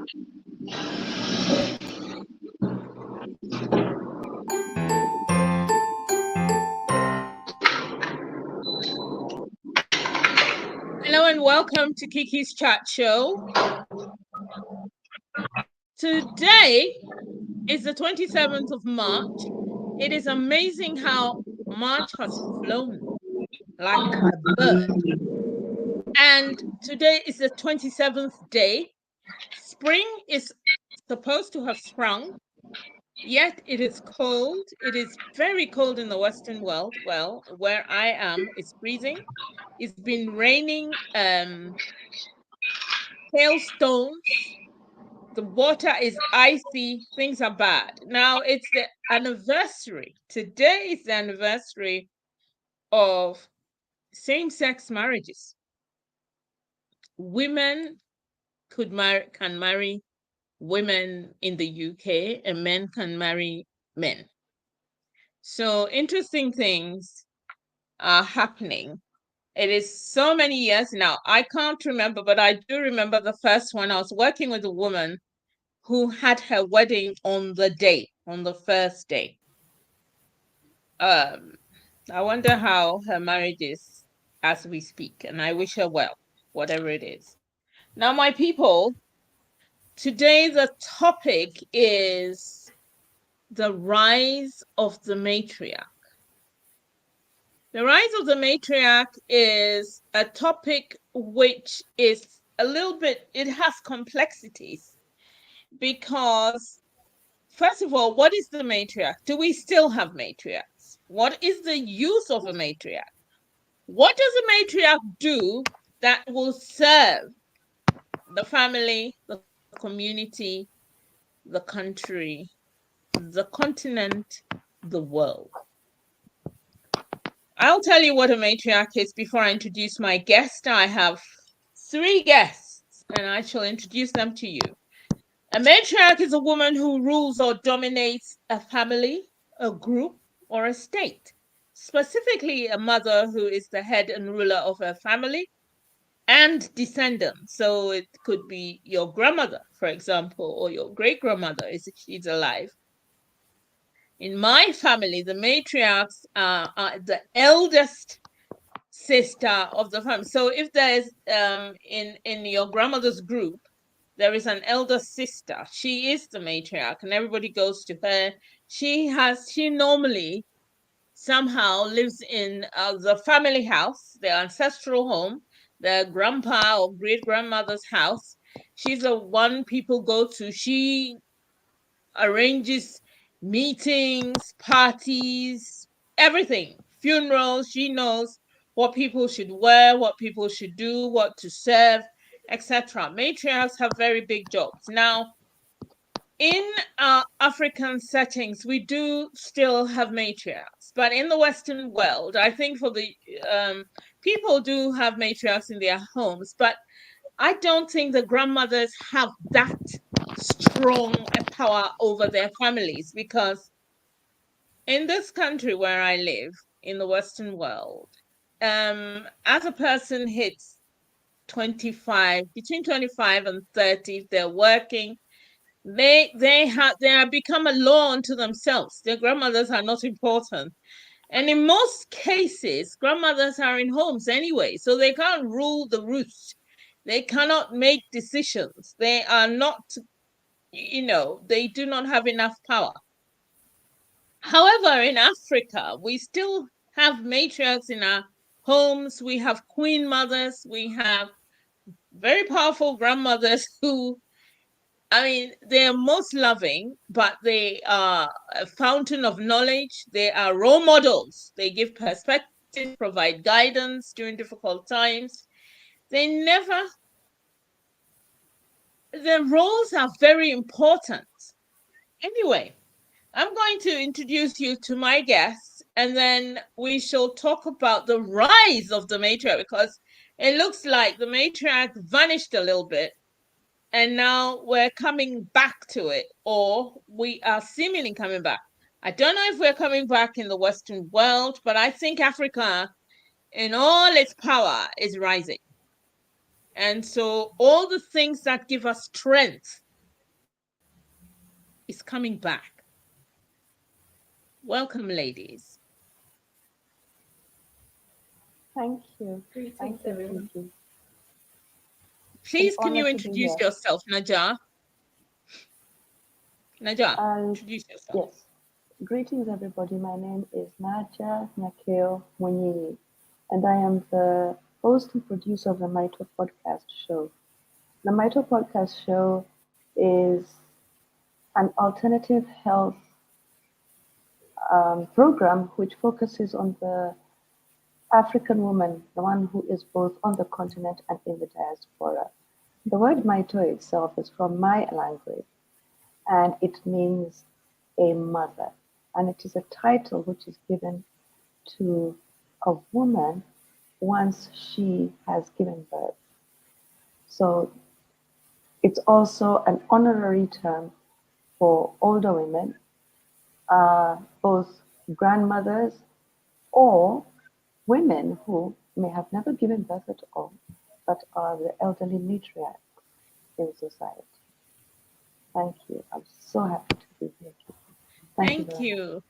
Hello and welcome to Kiki's Chat Show. Today is the 27th of March. It is amazing how March has flown like a bird. And today is the 27th day. Spring is supposed to have sprung, yet it is cold. It is very cold in the Western world. Well, where I am, it's freezing. It's been raining hailstones. The water is icy. Things are bad. Now it's the anniversary. Today is the anniversary of same-sex marriages. Women can marry women in the UK, and men can marry men. So interesting things are happening. It is so many years now. I can't remember, but I do remember the first one. I was working with a woman who had her wedding on the first day. I wonder how her marriage is as we speak, and I wish her well, whatever it is. Now, my people, today the topic is the rise of the matriarch. The rise of the matriarch is a topic which is it has complexities, because first of all, what is the matriarch? Do we still have matriarchs? What is the use of a matriarch? What does a matriarch do that will serve the family, the community, the country, the continent, the world? I'll tell you what a matriarch is before I introduce my guest. I have 3 guests, and I shall introduce them to you. A matriarch is a woman who rules or dominates a family, a group, or a state. Specifically, a mother who is the head and ruler of her family and descendants. So it could be your grandmother, for example, or your great-grandmother if she's alive. In my family, the matriarchs are the eldest sister of the family. So if there's in your grandmother's group, there is an elder sister. She is the matriarch, and everybody goes to her. She normally somehow lives in the family house, the ancestral home, the grandpa or great grandmother's house. She's the one people go to. She arranges meetings, parties, everything, funerals. She knows what people should wear, what people should do, what to serve, etc. Matriarchs have very big jobs. Now, in African settings, we do still have matriarchs, but in the Western world, I think for the people do have matriarchs in their homes, but I don't think the grandmothers have that strong power over their families, because in this country where I live, in the Western world, as a person hits 25, between 25 and 30, they're working, they have become a law unto themselves. Their grandmothers are not important. And in most cases, grandmothers are in homes anyway, so they can't rule the roost. They cannot make decisions. They are not, they do not have enough power. However, in Africa, we still have matriarchs in our homes. We have queen mothers. We have very powerful grandmothers who, they're most loving, but they are a fountain of knowledge. They are role models. They give perspective, provide guidance during difficult times. Their roles are very important. Anyway, I'm going to introduce you to my guests, and then we shall talk about the rise of the matriarch, because it looks like the matriarch vanished a little bit, and now we're coming back to it, or we are seemingly coming back. I don't know if we're coming back in the Western world, but I think Africa, in all its power, is rising. And so all the things that give us strength is coming back. Welcome, ladies. Thank you. Greetings, Thank you, everyone. Kiki. An Please, can honor you to be introduce here. yourself, Naja? Naja, And introduce yourself. yes, greetings, everybody. My name is Naja Nyakeo Munyini, and I am the host and producer of the Mito Podcast Show. The Mito Podcast Show is an alternative health program which focuses on the African woman, the one who is both on the continent and in the diaspora. The word Maito itself is from my language and it means a mother. And it is a title which is given to a woman once she has given birth. So it's also an honorary term for older women, both grandmothers or women who may have never given birth at all, but are the elderly matriarchs in society. Thank you. I'm so happy to be here. Thank you Thank very much.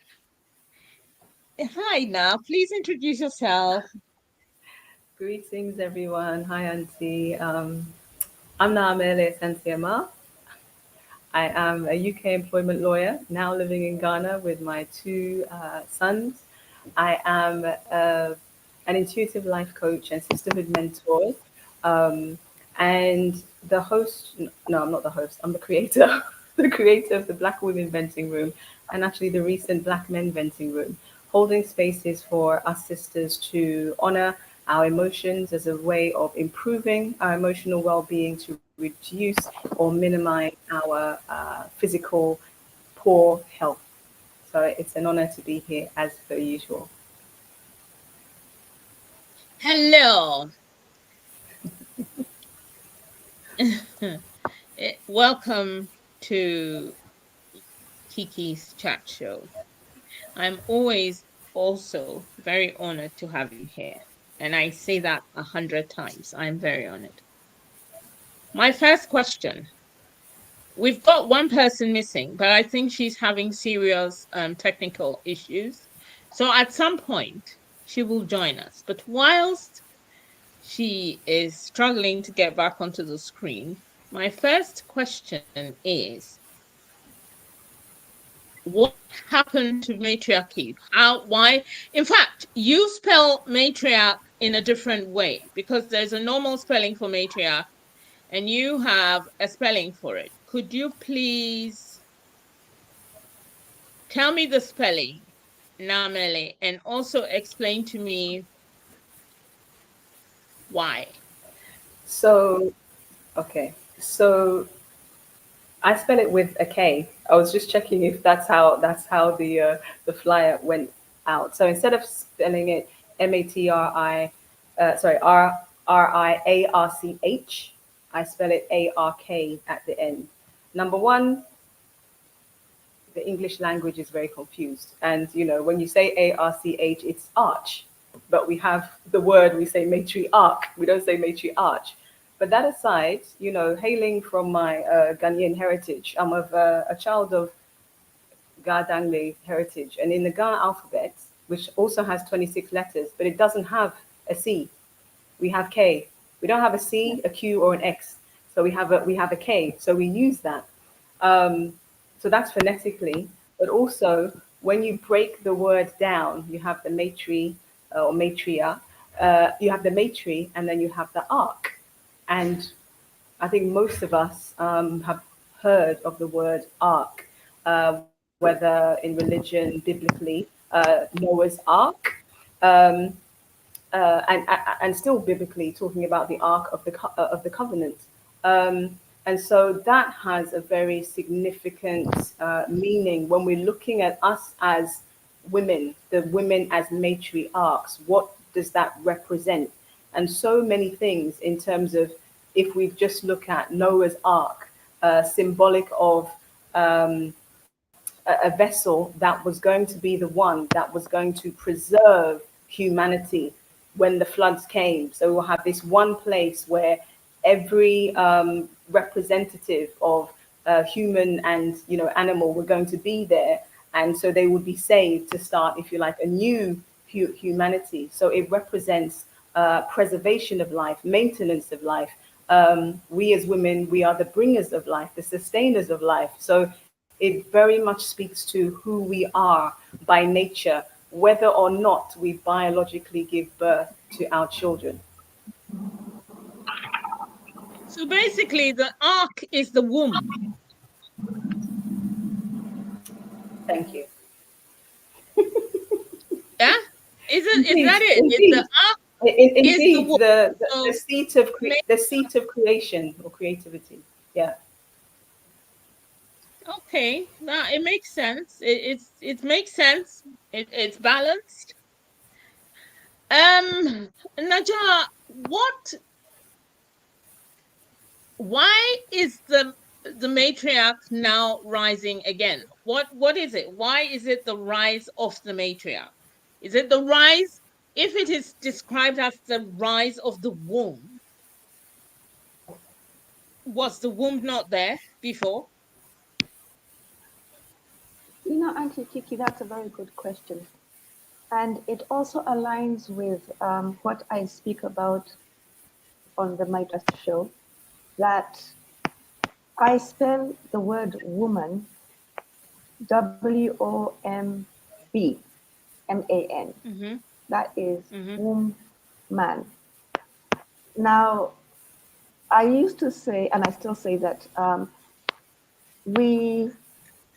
you. Hi, now. Please introduce yourself. Greetings, everyone. Hi, Auntie. I'm Naamele Santiama. I am a UK employment lawyer, now living in Ghana with my two sons. I am an intuitive life coach and sisterhood mentor. Um, and the host, no, I'm not the host, I'm the creator, the creator of the Black Women Venting Room and actually the recent Black Men Venting Room, holding spaces for us sisters to honor our emotions as a way of improving our emotional well-being to reduce or minimize our physical poor health. So it's an honor to be here as per usual. Hello. Welcome to Kiki's chat show. I'm always also very honored to have you here. And I say that 100 times. I'm very honored. My first question, we've got one person missing, but I think she's having serious technical issues. So at some point, she will join us. But whilst she is struggling to get back onto the screen, my first question is, what happened to matriarchy? Why? In fact, you spell matriarch in a different way because there's a normal spelling for matriarch and you have a spelling for it. Could you please tell me the spelling, Namele, and also explain to me why? So, okay. So I spell it with a K. I was just checking if that's how the flyer went out. So instead of spelling it Matri, sorry Riarch, I spell it ARK at the end. Number one, the English language is very confused, and when you say ARCH, it's arch, but we have the word we say matriarch. We don't say matriarch. But that aside, hailing from my Ghanaian heritage, I'm of a child of Ga Dangle heritage. And in the Ga alphabet, which also has 26 letters, but it doesn't have a C, we have K. We don't have a C, a Q, or an X. So we have a K. So we use that. So that's phonetically, but also when you break the word down, you have the matri or matria, you have the matri, and then you have the arc. And I think most of us have heard of the word ark, whether in religion, biblically, Noah's Ark, um, and still biblically talking about the Ark of the Covenant. And so that has a very significant meaning when we're looking at us as women, the women as matriarchs. What does that represent? And so many things in terms of, if we just look at Noah's Ark, symbolic of a vessel that was going to be the one that was going to preserve humanity when the floods came. So we'll have this one place where every representative of human and animal were going to be there, and so they would be saved to start, if you like, a new humanity. So it represents preservation of life, maintenance of life. We as women, we are the bringers of life, the sustainers of life. So it very much speaks to who we are by nature, whether or not we biologically give birth to our children. So basically, the ark is the womb. Thank you. Yeah, is Indeed, that it? The indeed, ark is the indeed, womb. the So seat of the seat of creation or creativity. Yeah. okay, now it makes sense. It makes sense. It's balanced. Naja, why is the matriarch now rising again? What is it? Why is it the rise of the matriarch? Is it the rise? If it is described as the rise of the womb, was the womb not there before? Auntie Kiki, that's a very good question. And it also aligns with what I speak about on the Midas show, that I spell the word woman WOMB, MAN. Mm-hmm. That is Mm-hmm. womb man. Now, I used to say, and I still say that we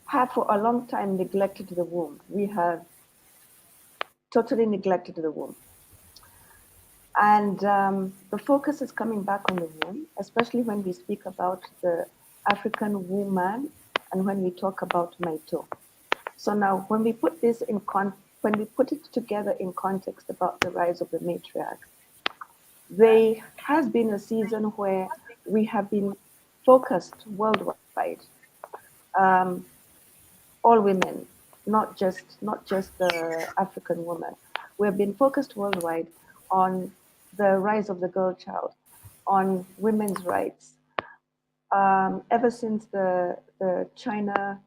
have for a long time neglected the womb. We have totally neglected the womb. And the focus is coming back on the womb, especially when we speak about the African woman and when we talk about Maito. So now, when we put this when we put it together in context about the rise of the matriarch, there has been a season where we have been focused worldwide, um, all women, not just the African woman. We have been focused worldwide on the rise of the girl child, on women's rights. Ever since the China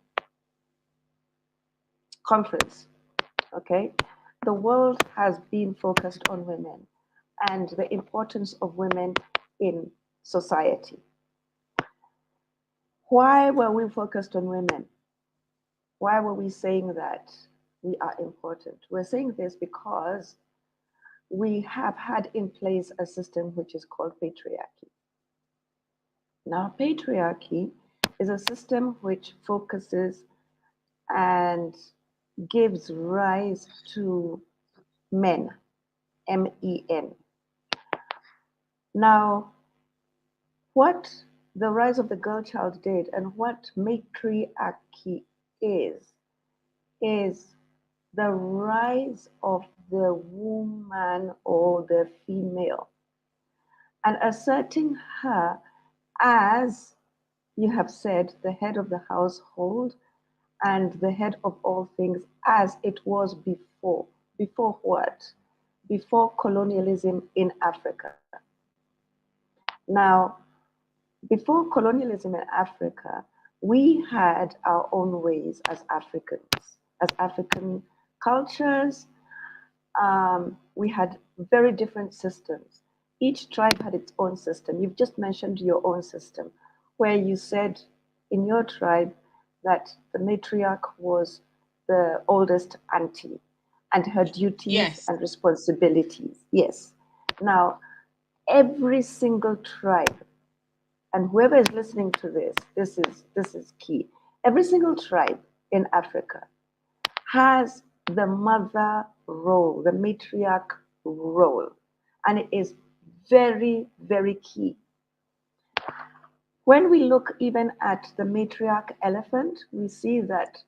conference, okay, the world has been focused on women and the importance of women in society. Why were we focused on women? Why were we saying that we are important? We're saying this because we have had in place a system which is called patriarchy. Now, patriarchy is a system which focuses and gives rise to men, MEN. Now, what the rise of the girl child did and what matriarchy is the rise of the woman or the female and asserting her as, you have said, the head of the household and the head of all things as it was before. Before what? Before colonialism in Africa. Now, before colonialism in Africa, we had our own ways as Africans, as African cultures. We had very different systems. Each tribe had its own system. You've just mentioned your own system, where you said in your tribe that the matriarch was the oldest auntie and her duties Yes. and responsibilities. Yes. Now, every single tribe, and whoever is listening to this is key. Every single tribe in Africa has the mother role, the matriarch role, and it is very, very key. When we look even at the matriarch elephant, we see that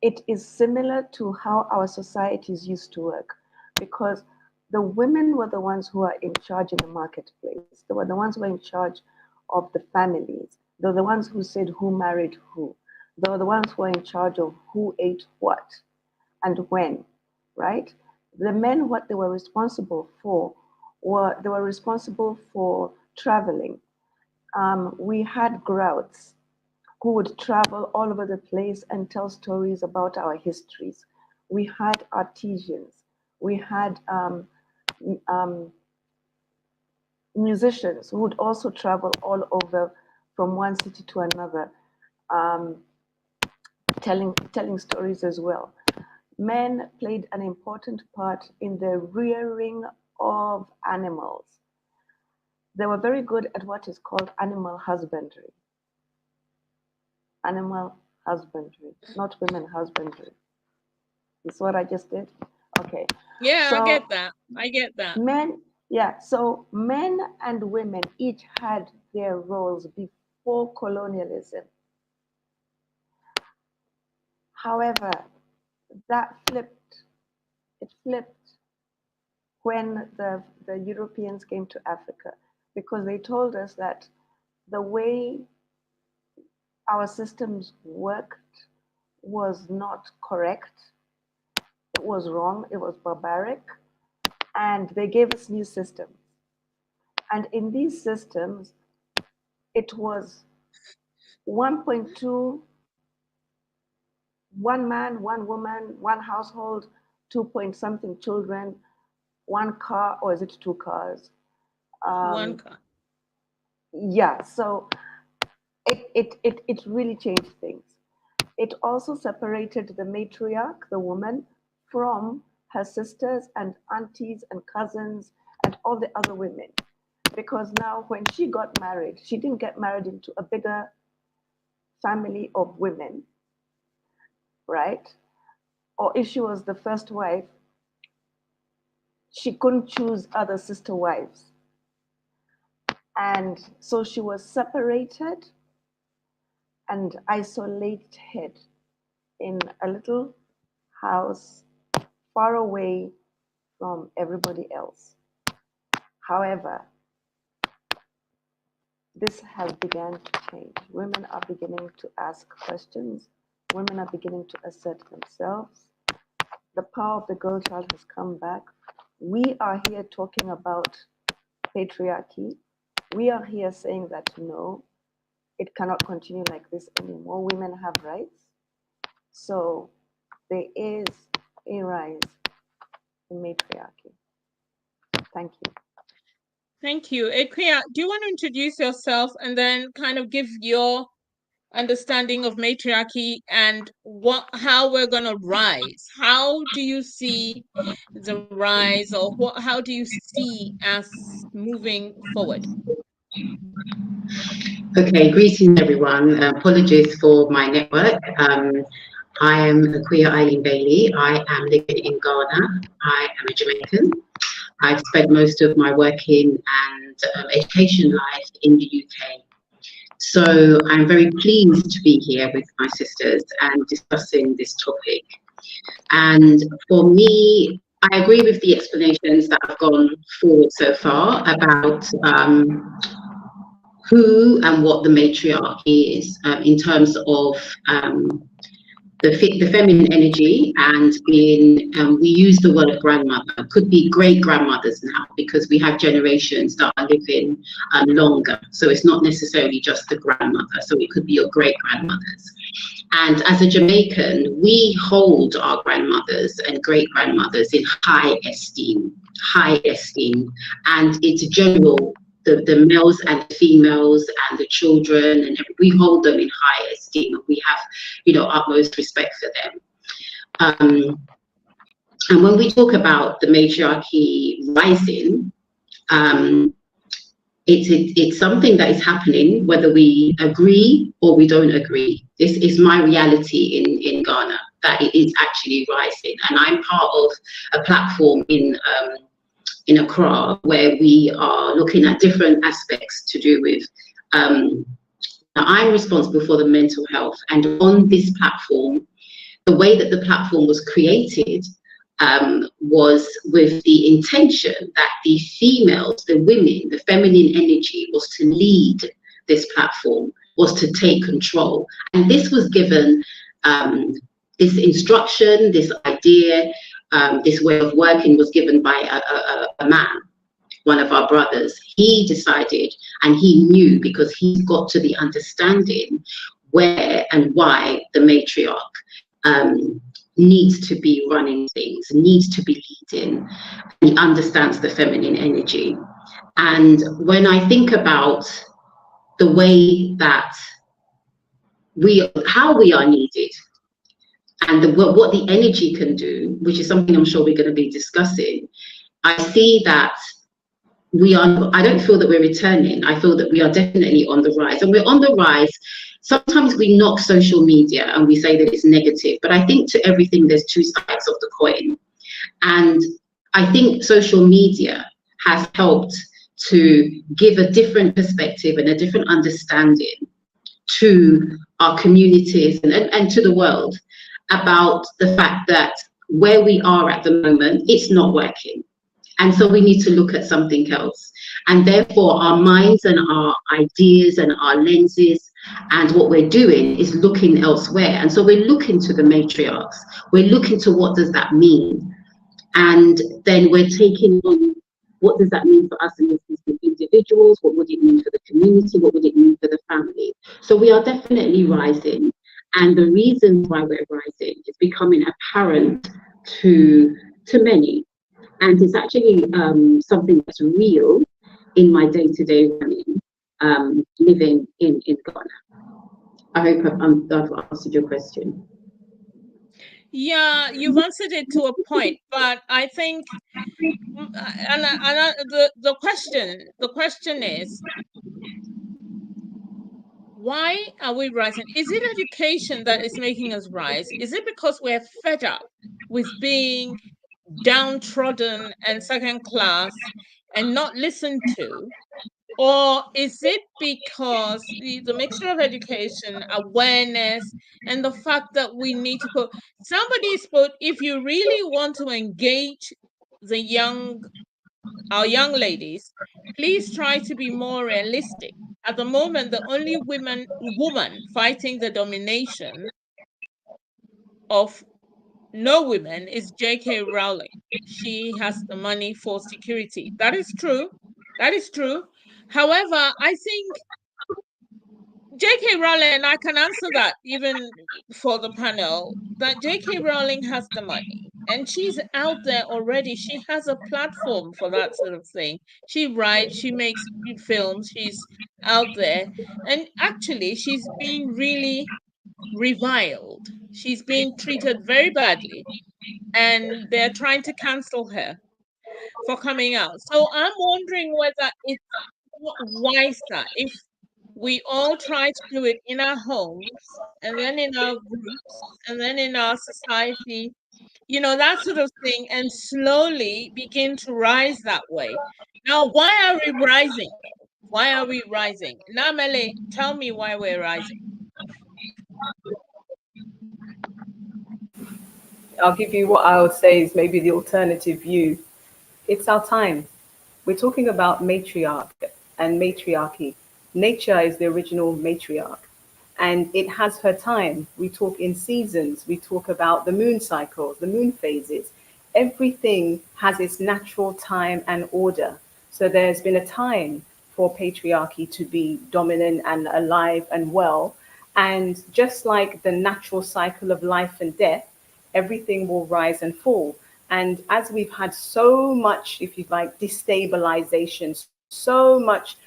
it is similar to how our societies used to work, because the women were the ones who are in charge in the marketplace. They were the ones who were in charge of the families. They were the ones who said who married who. They were the ones who were in charge of who ate what and when, right? The men, what they were responsible for, they were responsible for traveling. We had grouts. who would travel all over the place and tell stories about our histories. We had artisans, we had musicians who would also travel all over from one city to another, telling stories as well. Men played an important part in the rearing of animals. They were very good at what is called animal husbandry. Animal husbandry, not women husbandry. Is what I just did? Okay. Yeah, so I get that. I get that. So men and women each had their roles before colonialism. However, that flipped. It flipped when the Europeans came to Africa, because they told us that the way our systems worked was not correct. It was wrong. It was barbaric. And they gave us new systems. And in these systems, it was 1.2, one man, one woman, one household, 2-point-something children, one car, or is it 2 cars? One car. Yeah, so it really changed things. It also separated the matriarch, the woman, from her sisters and aunties and cousins and all the other women. Because now when she got married, she didn't get married into a bigger family of women, right? Or if she was the first wife, she couldn't choose other sister wives. And so she was separated and isolated in a little house far away from everybody else. However, this has begun to change. Women are beginning to ask questions. Women are beginning to assert themselves. The power of the girl child has come back. We are here talking about patriarchy. We are here saying that no, it cannot continue like this anymore. Women have rights. So there is a rise in matriarchy. Thank you. Thank you. Equia, do you want to introduce yourself and then kind of give your understanding of matriarchy and how we're going to rise? How do you see the rise, or how do you see us moving forward? Okay, greetings everyone. Apologies for my network. I am Equia Eileen Bailey. I am living in Ghana. I am a Jamaican. I've spent most of my working and education life in the UK. So I'm very pleased to be here with my sisters and discussing this topic. And for me, I agree with the explanations that have gone forward so far about who and what the matriarchy is in terms of the feminine energy, and being we use the word grandmother, could be great grandmothers now, because we have generations that are living longer, so it's not necessarily just the grandmother, so it could be your great grandmothers. And as a Jamaican, we hold our grandmothers and great grandmothers in high esteem, and it's general. The males and females and the children, and we hold them in high esteem. We have, utmost respect for them. And when we talk about the matriarchy rising, it's something that is happening, whether we agree or we don't agree. This is my reality in Ghana, that it is actually rising. And I'm part of a platform in Accra, where we are looking at different aspects to do with, I'm responsible for the mental health, and on this platform, the way that the platform was created was with the intention that the females, the women, the feminine energy was to lead this platform, was to take control. And this was given, this instruction, this idea, this way of working was given by a man, one of our brothers. He decided, and he knew, because he got to the understanding where and why the matriarch needs to be running things, needs to be leading. He understands the feminine energy. And when I think about the way that how we are needed, and what the energy can do, which is something I'm sure we're going to be discussing, I see that I don't feel that we're returning. I feel that we are definitely on the rise. And we're on the rise. Sometimes we knock social media and we say that it's negative, but I think to everything there's two sides of the coin. And I think social media has helped to give a different perspective and a different understanding to our communities and to the world about the fact that where we are at the moment, it's not working. And so we need to look at something else. And therefore, our minds and our ideas and our lenses and what we're doing is looking elsewhere. And so we're looking to the matriarchs. We're looking to what does that mean? And then we're taking on what does that mean for us as individuals? What would it mean for the community? What would it mean for the family? So we are definitely rising. And the reason why we're rising is becoming apparent to many. And it's actually something that's real in my day-to-day running, living in Ghana. I hope I've answered your question. Yeah, you've answered it to a point, but I think, the question is, why are we rising? Is it education that is making us rise? Is it because we're fed up with being downtrodden and second class and not listened to? Or is it because the mixture of education, awareness, and the fact that we need to put, somebody spoke, if you really want to engage our young ladies, please try to be more realistic. At the moment, the only woman fighting the domination of no women is J.K. Rowling. She has the money for security. That is true. That is true. However, I think J.K. Rowling, and I can answer that even for the panel, that J.K. Rowling has the money and she's out there already. She has a platform for that sort of thing. She writes, she makes films, she's out there. And actually, she's being really reviled. She's being treated very badly. And they're trying to cancel her for coming out. So I'm wondering whether it's wiser if we all try to do it in our homes and then in our groups and then in our society, that sort of thing, and slowly begin to rise that way. Now, why are we rising? Why are we rising? Namele, tell me why we're rising. I'll give you what I would say is maybe the alternative view. It's our time. We're talking about matriarch and matriarchy. Nature is the original matriarch, and it has her time. We talk in seasons. We talk about the moon cycles, the moon phases. Everything has its natural time and order. So there's been a time for patriarchy to be dominant and alive and well. And just like the natural cycle of life and death, everything will rise and fall. And as we've had so much, if you like, destabilization, so much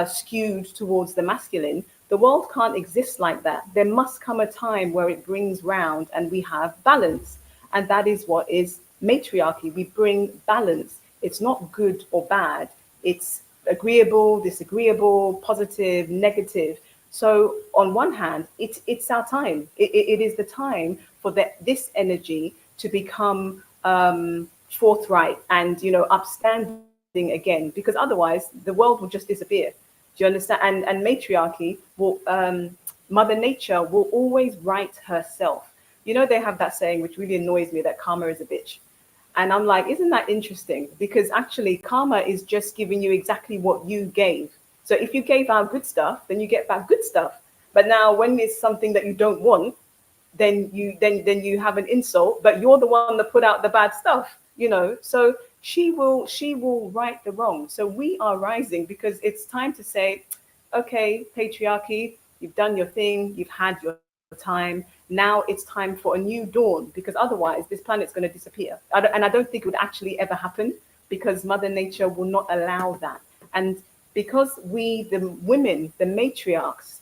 skewed towards the masculine, the world can't exist like that. There must come a time where it brings round and we have balance. And that is what is matriarchy. We bring balance. It's not good or bad. It's agreeable, disagreeable, positive, negative. So on one hand, it's our time. It is the time for this energy to become forthright and, upstanding again, because otherwise the world will just disappear. Do you understand? And matriarchy will, Mother Nature will always right herself. They have that saying, which really annoys me, that karma is a bitch. And I'm like, isn't that interesting? Because actually karma is just giving you exactly what you gave. So if you gave out good stuff, then you get back good stuff. But now when it's something that you don't want, then you have an insult, but you're the one that put out the bad stuff, So she will right the wrong. So we are rising because it's time to say, okay, patriarchy, You've done your thing. You've had your time. Now it's time for a new dawn, because otherwise this planet's going to disappear. And I don't think it would actually ever happen, because Mother Nature will not allow that. And because we, the women, the matriarchs,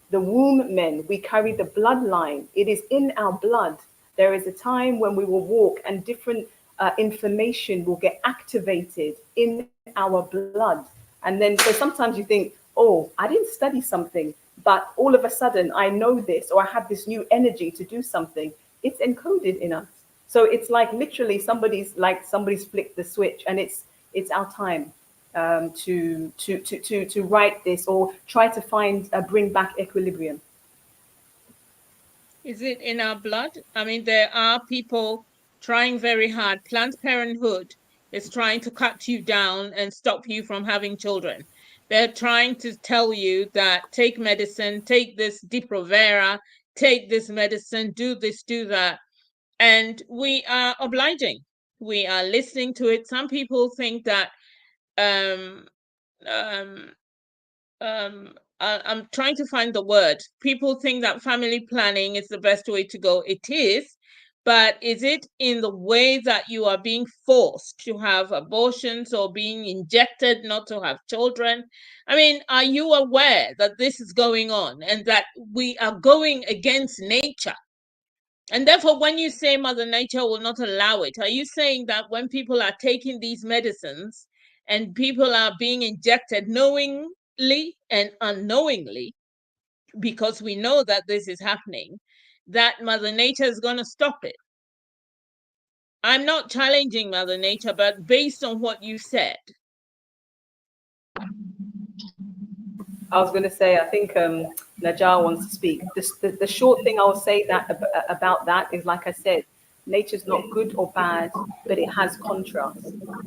the womb men, we carry the bloodline. It is in our blood. There is a time when we will walk and different information will get activated in our blood. And then, so sometimes you think, oh, I didn't study something, but all of a sudden I know this, or I have this new energy to do something. It's encoded in us. So it's like literally somebody's flicked the switch, and it's our time to write this, or try to find bring back equilibrium. Is it in our blood? I mean, there are people trying very hard. Planned Parenthood is trying to cut you down and stop you from having children. They're trying to tell you that take medicine, take this Depo-Provera, take this medicine, do this, do that. And we are obliging. We are listening to it. Some people think that I'm trying to find the word. People think that family planning is the best way to go. It is, but is it in the way that you are being forced to have abortions or being injected not to have children? I mean, are you aware that this is going on and that we are going against nature? And therefore, when you say Mother Nature will not allow it, are you saying that when people are taking these medicines and people are being injected knowingly and unknowingly, because we know that this is happening, that Mother Nature is going to stop it? I'm not challenging Mother Nature, but based on what you said. I was going to say, I think Najar wants to speak. The short thing I'll say that about that is, like I said, nature's not good or bad, but it has contrast.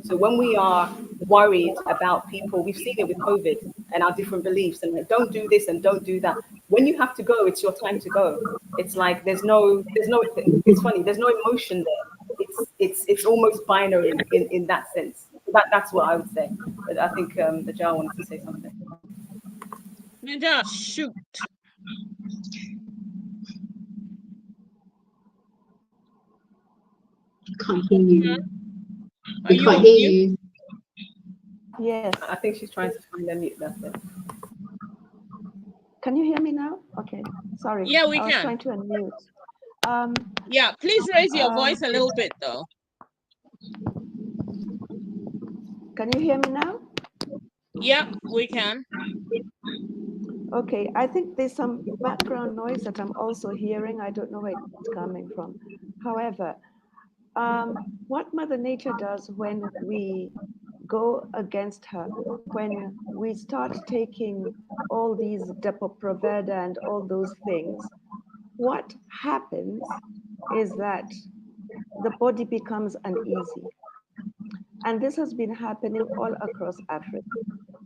So when we are worried about people, we've seen it with COVID and our different beliefs, and like, don't do this and don't do that. When you have to go, it's your time to go. It's like there's no. It's funny. There's no emotion there. It's almost binary in that sense. That's what I would say. But I think Najar wanted to say something. Najar, shoot. Can't hear you. Are We you can't on hear mute? you. Yes. I think she's trying to find a mute button. Can you hear me now? Okay. Sorry. Yeah, we I was can. trying to unmute. Yeah, please raise your voice a little bit, though. Can you hear me now? Yeah, we can. Okay, I think there's some background noise that I'm also hearing. I don't know where it's coming from. However, what Mother Nature does when we go against her, when we start taking all these Depo-Provera and all those things, what happens is that the body becomes uneasy. And this has been happening all across Africa,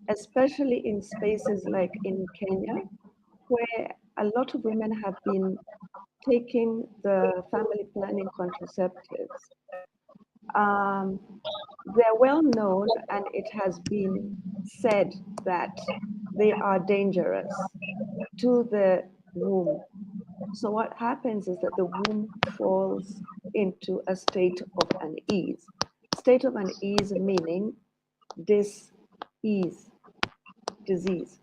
especially in spaces like in Kenya, where a lot of women have been taking the family planning contraceptives. They're well known, and it has been said that they are dangerous to the womb. So what happens is that the womb falls into a state of unease. State of unease meaning dis-ease, disease.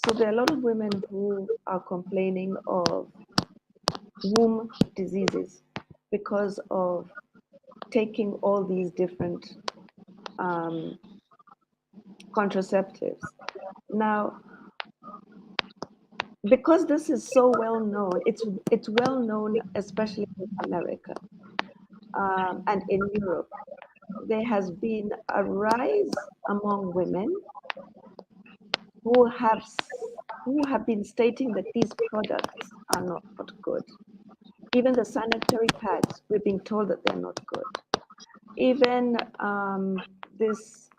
So there are a lot of women who are complaining of womb diseases because of taking all these different contraceptives. Now, because this is so well known, it's well known, especially in America and in Europe. There has been a rise among women who have been stating that these products are not good. Even the sanitary pads, we're being told that they're not good. Even this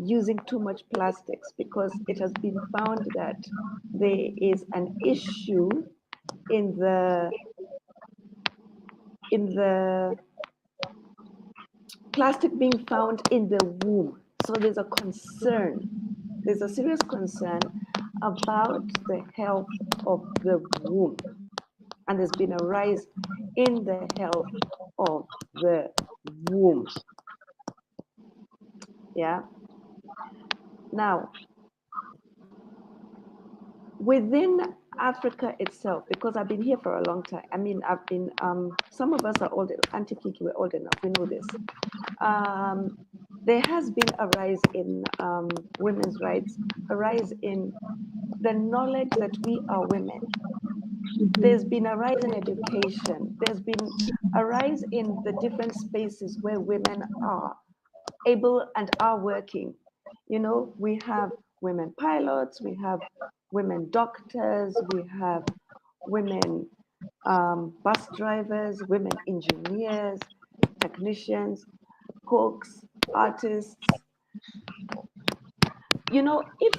using too much plastics, because it has been found that there is an issue in the plastic being found in the womb. So there's a concern. There's a serious concern about the health of the womb. And there's been a rise in the health of the womb. Yeah. Now, within Africa itself, because I've been here for a long time. I mean, I've been, some of us are old, Auntie Kiki, we're old enough, we know this. There has been a rise in women's rights, a rise in the knowledge that we are women. There's been a rise in education. There's been a rise in the different spaces where women are able and are working. You know, we have women pilots, we have women doctors, we have women bus drivers, women engineers, technicians, cooks, artists. You know, if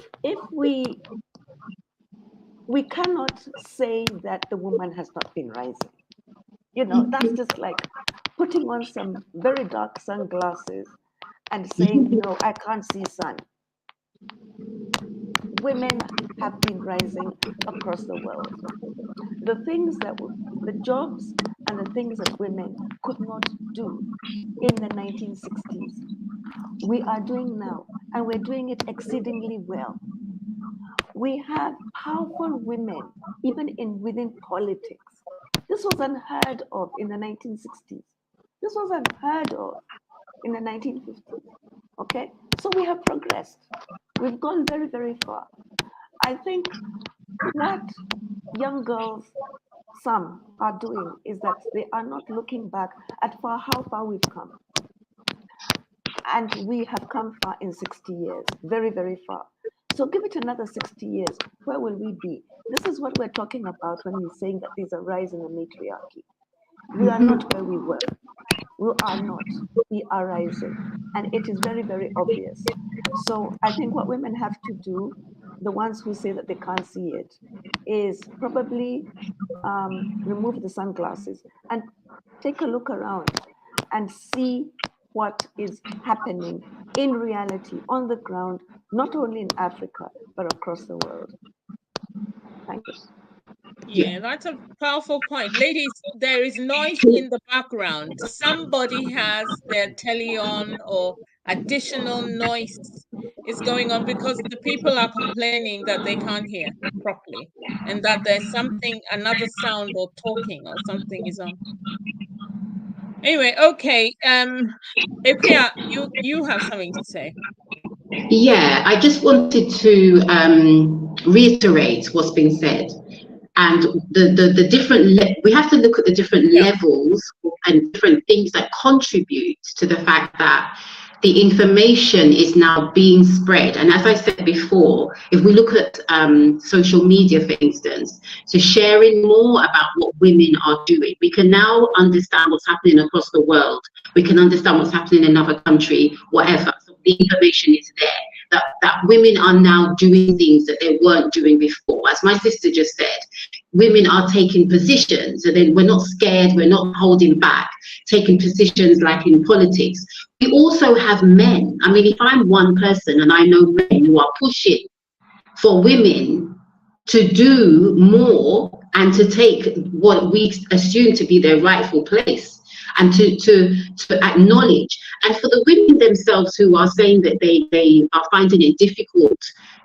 we cannot say that the woman has not been rising. You know, that's just like putting on some very dark sunglasses and saying, no, I can't see sun. Women have been rising across the world. The things that, the jobs and the things that women could not do in the 1960s, we are doing now, and we're doing it exceedingly well. We have powerful women, even within politics. This was unheard of in the 1960s. This was unheard of in the 1950s. Okay, so we have progressed. We've gone very, very far. I think what young girls, some are doing is that they are not looking back at how far we've come. And we have come far in 60 years, very, very far. So give it another 60 years, where will we be? This is what we're talking about when we're saying that there's a rise in the matriarchy. We are not where we were. We are not. We are rising. And it is very, very obvious. So I think what women have to do, the ones who say that they can't see it, is probably remove the sunglasses and take a look around and see what is happening in reality on the ground, not only in Africa, but across the world. Thank you. Yeah, that's a powerful point. Ladies, there is noise in the background. Somebody has their telly on, or additional noise is going on because the people are complaining that they can't hear properly and that there's something, another sound or talking or something is on. Anyway, okay. Ikuya, you have something to say. Yeah, I just wanted to reiterate what's been said, and the different we have to look at the different levels and different things that contribute to the fact that the information is now being spread. And as I said before, if we look at social media, for instance, so sharing more about what women are doing, we can now understand what's happening across the world. We can understand what's happening in another country, whatever. So the information is there, that women are now doing things that they weren't doing before. As my sister just said, women are taking positions, so then we're not scared, we're not holding back, taking positions like in politics. We also have men. I mean, if I'm one person and I know men who are pushing for women to do more and to take what we assume to be their rightful place, and to acknowledge, and for the women themselves who are saying that they are finding it difficult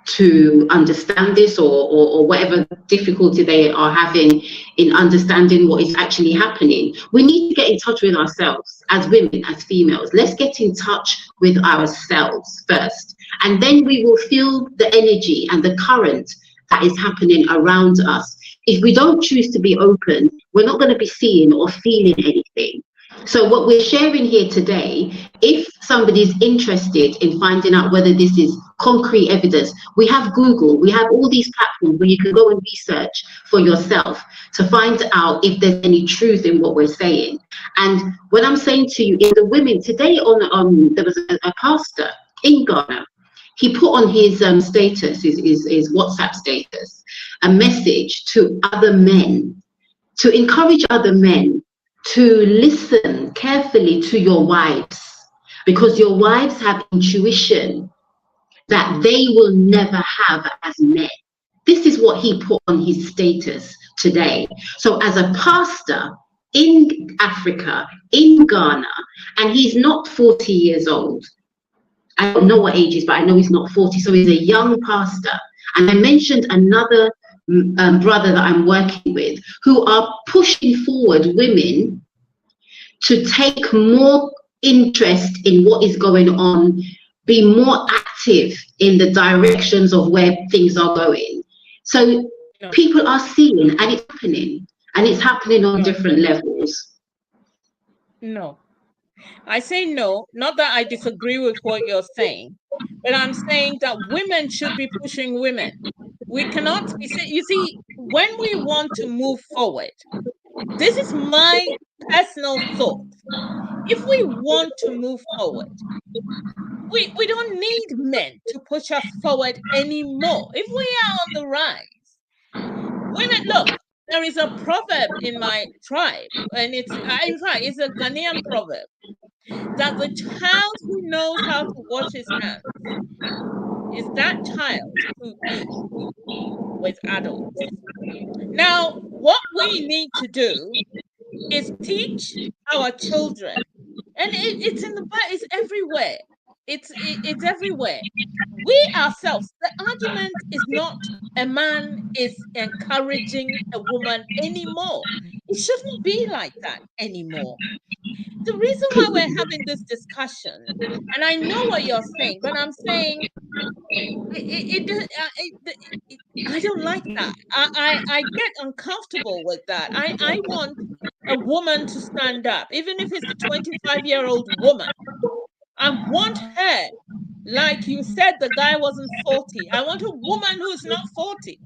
to understand this, or whatever difficulty they are having in understanding what is actually happening, we need to get in touch with ourselves as women, as females. Let's get in touch with ourselves first, and then we will feel the energy and the current that is happening around us. If we don't choose to be open, we're not going to be seeing or feeling anything. So what we're sharing here today, if somebody's interested in finding out whether this is concrete evidence, we have Google, we have all these platforms where you can go and research for yourself to find out if there's any truth in what we're saying. And what I'm saying to you is the women today there was a pastor in Ghana. He put on his status, his WhatsApp status, a message to other men, to encourage other men to listen carefully to your wives, because your wives have intuition that they will never have as men. This is what he put on his status today. So as a pastor in Africa, in Ghana, and he's not 40 years old. I don't know what age he is, but I know he's not 40. So he's a young pastor. And I mentioned another brother that I'm working with who are pushing forward women to take more interest in what is going on, be more active in the directions of where things are going. So people are seeing, and it's happening on different levels. No, I say no, not that I disagree with what you're saying, but I'm saying that women should be pushing women. We cannot be, you see, when we want to move forward, this is my personal thought. If we want to move forward, we don't need men to push us forward anymore. If we are on the rise, women, look, there is a proverb in my tribe, and it's, in fact, it's a Ghanaian proverb, that the child who knows how to wash his hands is that child who eats with adults. Now, what we need to do is teach our children, and it's in the it's everywhere. It's everywhere. We ourselves, the argument is not a man is encouraging a woman anymore. It shouldn't be like that anymore. The reason why we're having this discussion, and I know what you're saying, but I'm saying I don't like that. I get uncomfortable with that. I want a woman to stand up, even if it's a 25-year-old woman. I want her, like you said, the guy wasn't 40. I want a woman who's not 40.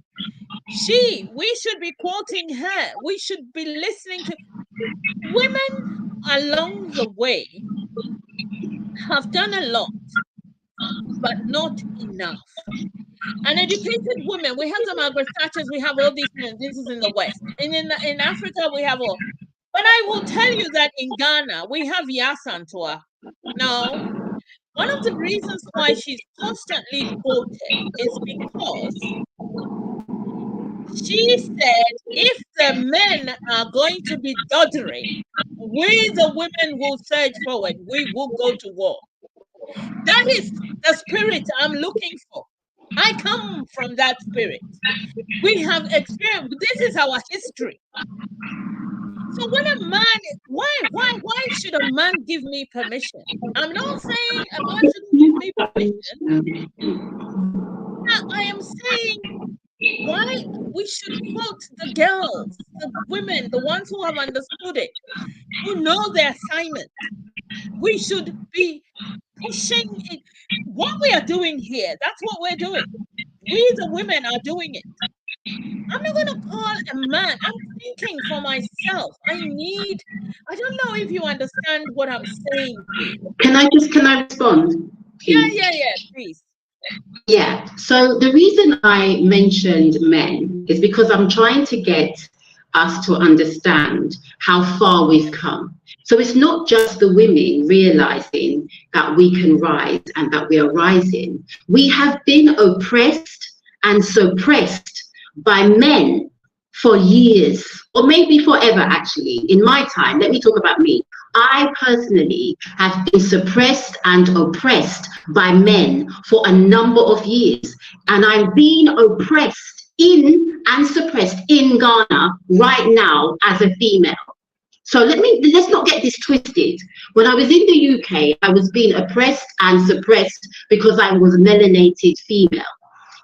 We should be quoting her. We should be listening to women along the way. Have done a lot, but not enough. And educated women, we have the Margaret Thatchers, we have all these things. This is in the West. And in Africa, we have all. But I will tell you that in Ghana, we have Yasantua. Now, one of the reasons why she's constantly quoted is because she said, if the men are going to be doddering, we the women will surge forward. We will go to war. That is the spirit I'm looking for. I come from that spirit. We have experienced, this is our history. So when a man, why should a man give me permission? I'm not saying a man shouldn't give me permission. Now, I am saying why we should quote the girls, the women, the ones who have understood it, who know their assignment. We should be pushing it. What we are doing here, that's what we're doing. We, the women, are doing it. I'm not going to call a man. I'm thinking for myself. I don't know if you understand what I'm saying. Can I respond? Please? Yeah, please. Yeah, so the reason I mentioned men is because I'm trying to get us to understand how far we've come. So it's not just the women realizing that we can rise and that we are rising. We have been oppressed and suppressed by men for years, or maybe forever actually. In my time, let me talk about me. I personally have been suppressed and oppressed by men for a number of years, and I'm being oppressed in and suppressed in Ghana right now as a female. So let's not get this twisted. When I was in the UK, I was being oppressed and suppressed because I was a melanated female.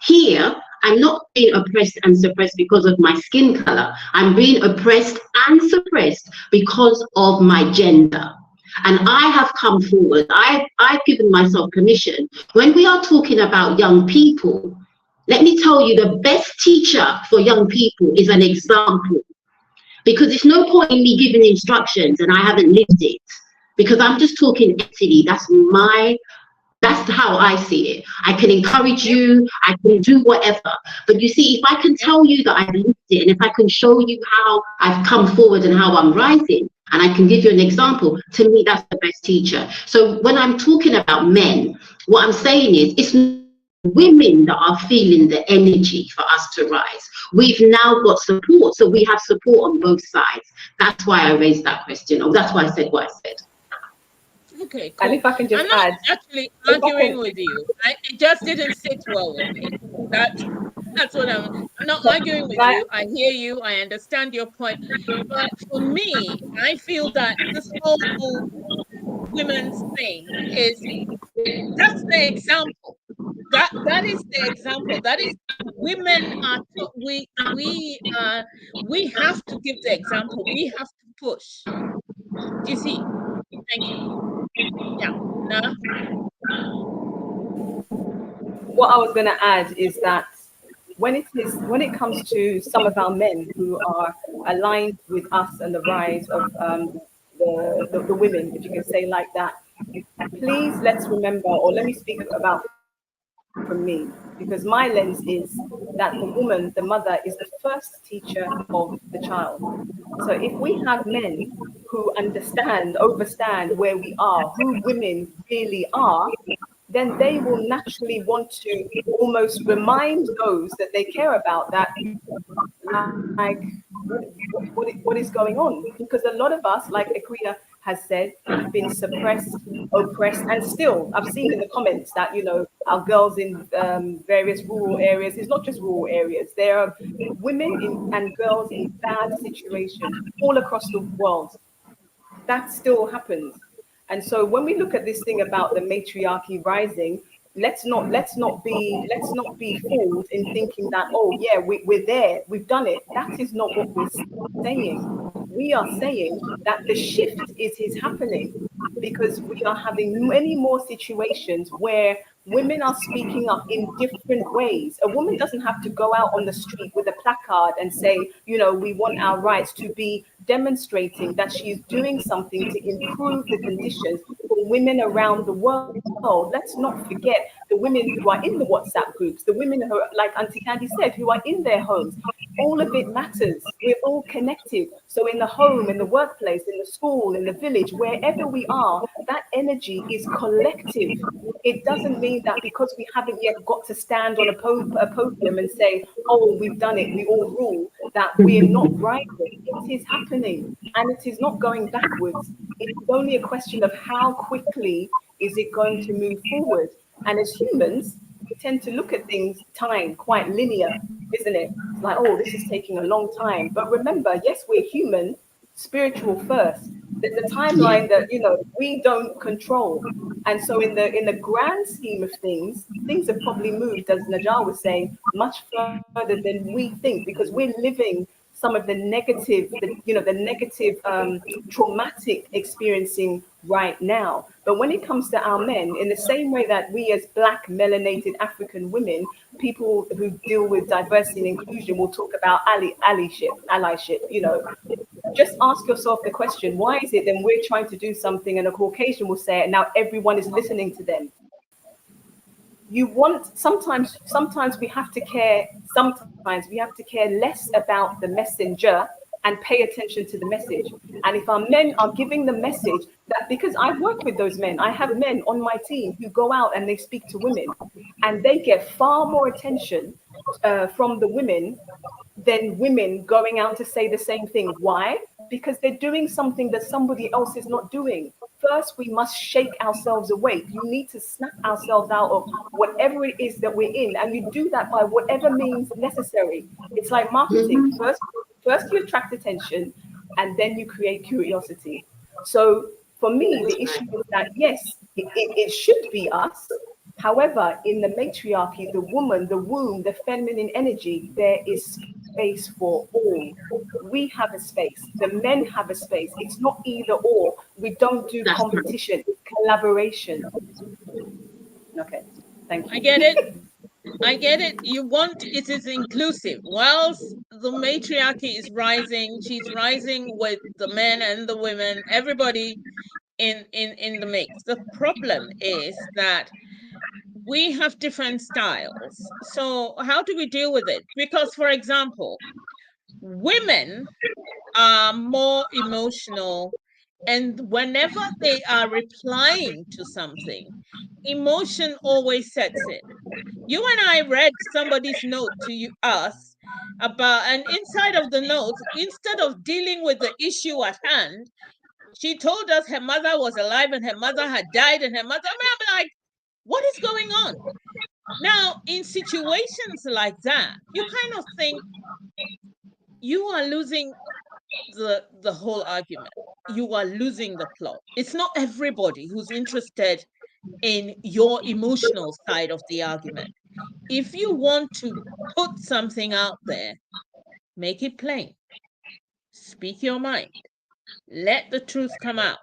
Here, I'm not being oppressed and suppressed because of my skin color. I'm being oppressed and suppressed because of my gender. And I have come forward. I've given myself permission. When we are talking about young people, let me tell you, the best teacher for young people is an example. Because it's no point in me giving instructions and I haven't lived it. Because I'm just talking ethically. That's how I see it. I can encourage you, I can do whatever. But you see, if I can tell you that I've lived it, and if I can show you how I've come forward and how I'm rising, and I can give you an example, to me, that's the best teacher. So when I'm talking about men, what I'm saying is, it's women that are feeling the energy for us to rise. We've now got support, so we have support on both sides. That's why I raised that question, or that's why I said what I said. Okay, And cool. if I can just I'm not add, actually if I arguing can, with you. It just didn't sit well with me. That's what I'm not arguing with I, you. I hear you. I understand your point. But for me, I feel that this whole women's thing is that's the example. That is the example. That is women are we have to give the example. We have to push. Do you see? Thank you. Yeah. Nah. what I was going to add is that when it comes to some of our men who are aligned with us and the rise of the women, if you can say like that, please let's remember, or let me speak about from me, because my lens is that the woman, the mother, is the first teacher of the child. So if we have men who understand, overstand where we are, who women really are, then they will naturally want to almost remind those that they care about that, like, what is going on? Because a lot of us, like Akuya has said, have been suppressed, oppressed, and still, I've seen in the comments that, our girls in various rural areas, it's not just rural areas, there are women and girls in bad situations all across the world. That still happens. And so when we look at this thing about the matriarchy rising, let's not be fooled in thinking that, oh yeah, we're there, we've done it. That is not what we're saying. We are saying that the shift is happening because we are having many more situations where women are speaking up in different ways. A woman doesn't have to go out on the street with a placard and say, we want our rights, to be demonstrating that she is doing something to improve the conditions for women around the world. Let's not forget the women who are in the WhatsApp groups, the women who, like Auntie Candy said, who are in their homes. All of it matters. We're all connected. So in the home, in the workplace, in the school, in the village, wherever we are, that energy is collective. It doesn't mean that because we haven't yet got to stand on a podium and say, oh, we've done it, we all rule, that we're not rising. It is happening, and it is not going backwards. It's only a question of how quickly is it going to move forward. And as humans, we tend to look at things, time, quite linear, isn't it? It's like, oh, this is taking a long time. But remember, yes, we're human, spiritual first. There's a Yeah. timeline that we don't control. And so in the grand scheme of things have probably moved, as Najar was saying, much further than we think, because we're living some of the negative, the negative traumatic experiencing right now. But when it comes to our men, in the same way that we as Black melanated African women, people who deal with diversity and inclusion will talk about allyship, just ask yourself the question, why is it then we're trying to do something and a Caucasian will say it and now everyone is listening to them? Sometimes we have to care, sometimes we have to care less about the messenger and pay attention to the message. And if our men are giving the message that, because I've worked with those men, I have men on my team who go out and they speak to women and they get far more attention from the women than women going out to say the same thing. Why? Because they're doing something that somebody else is not doing. First, we must shake ourselves awake. You need to snap ourselves out of whatever it is that we're in. And you do that by whatever means necessary. It's like marketing. First you attract attention and then you create curiosity. So for me, the issue is that, yes, it should be us. However, in the matriarchy, the woman, the womb, the feminine energy, there is space for all. We have a space. The men have a space. It's not either or. We don't do That's right. competition. It's collaboration. Okay. Thank I you. get it. I get it. You want it is inclusive. Whilst the matriarchy is rising, she's rising with the men and the women, everybody in the mix. The problem is that we have different styles. So how do we deal with it? Because, for example, women are more emotional And whenever they are replying to something, emotion always sets in. You and I read somebody's note to us about, and inside of the note, instead of dealing with the issue at hand, she told us her mother was alive and her mother had died, and her mother, I'm like, what is going on? Now, in situations like that, you kind of think you are losing the whole argument. You are losing the plot. It's not everybody who's interested in your emotional side of the argument. If you want to put something out there, make it plain. Speak your mind. Let the truth come out.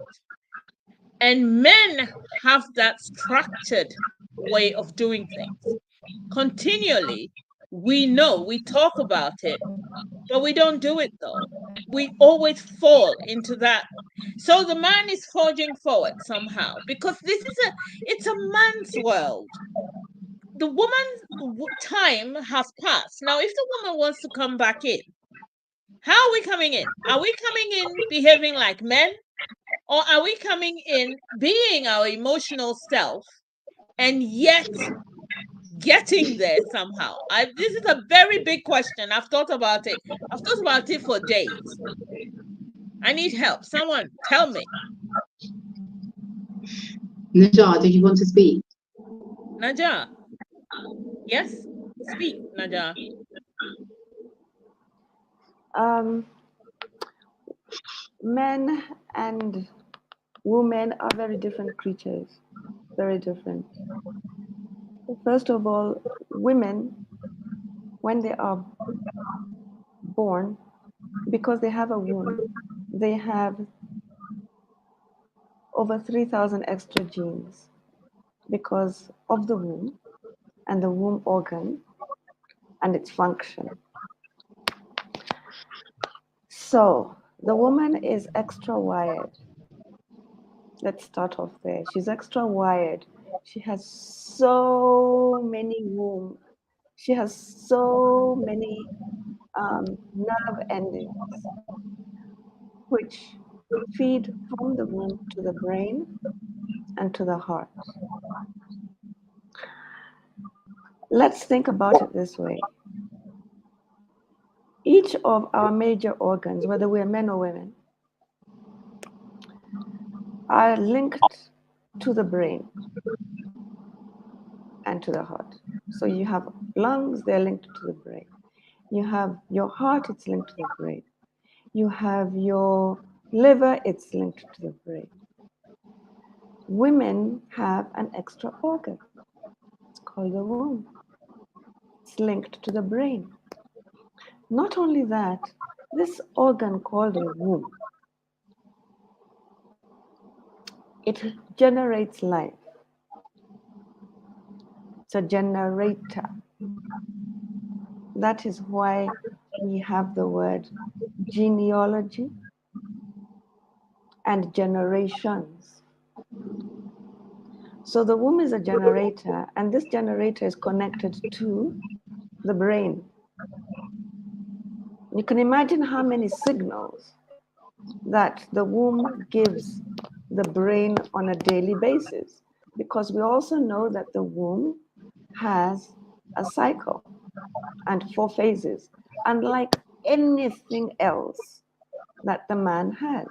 And men have that structured way of doing things. Continually, we know, we talk about it, but we don't do it though. We always fall into that. So the man is forging forward somehow because it's a man's world. The woman's time has passed. Now, if the woman wants to come back in, how are we coming in? Are we coming in behaving like men? Or are we coming in being our emotional self and yet getting there somehow? This is a very big question. I've thought about it. I've thought about it for days. I need help. Someone tell me. Najar, did you want to speak? Naja. Yes? Speak, Naja. Men and women are very different creatures, very different. First of all, women, when they are born, because they have a womb, they have over 3,000 extra genes because of the womb and the womb organ and its function. So the woman is extra wired. Let's start off there. She's extra wired. She has so many womb. She has so many nerve endings, which feed from the womb to the brain and to the heart. Let's think about it this way. Each of our major organs, whether we're men or women, are linked to the brain and to the heart. So you have lungs, they're linked to the brain. You have your heart, it's linked to the brain. You have your liver, it's linked to the brain. Women have an extra organ. It's called the womb. It's linked to the brain. Not only that, this organ called the womb, it generates life. It's a generator. That is why we have the word genealogy and generations. So the womb is a generator, and this generator is connected to the brain. You can imagine how many signals that the womb gives the brain on a daily basis, because we also know that the womb has a cycle and 4 phases, unlike anything else that the man has.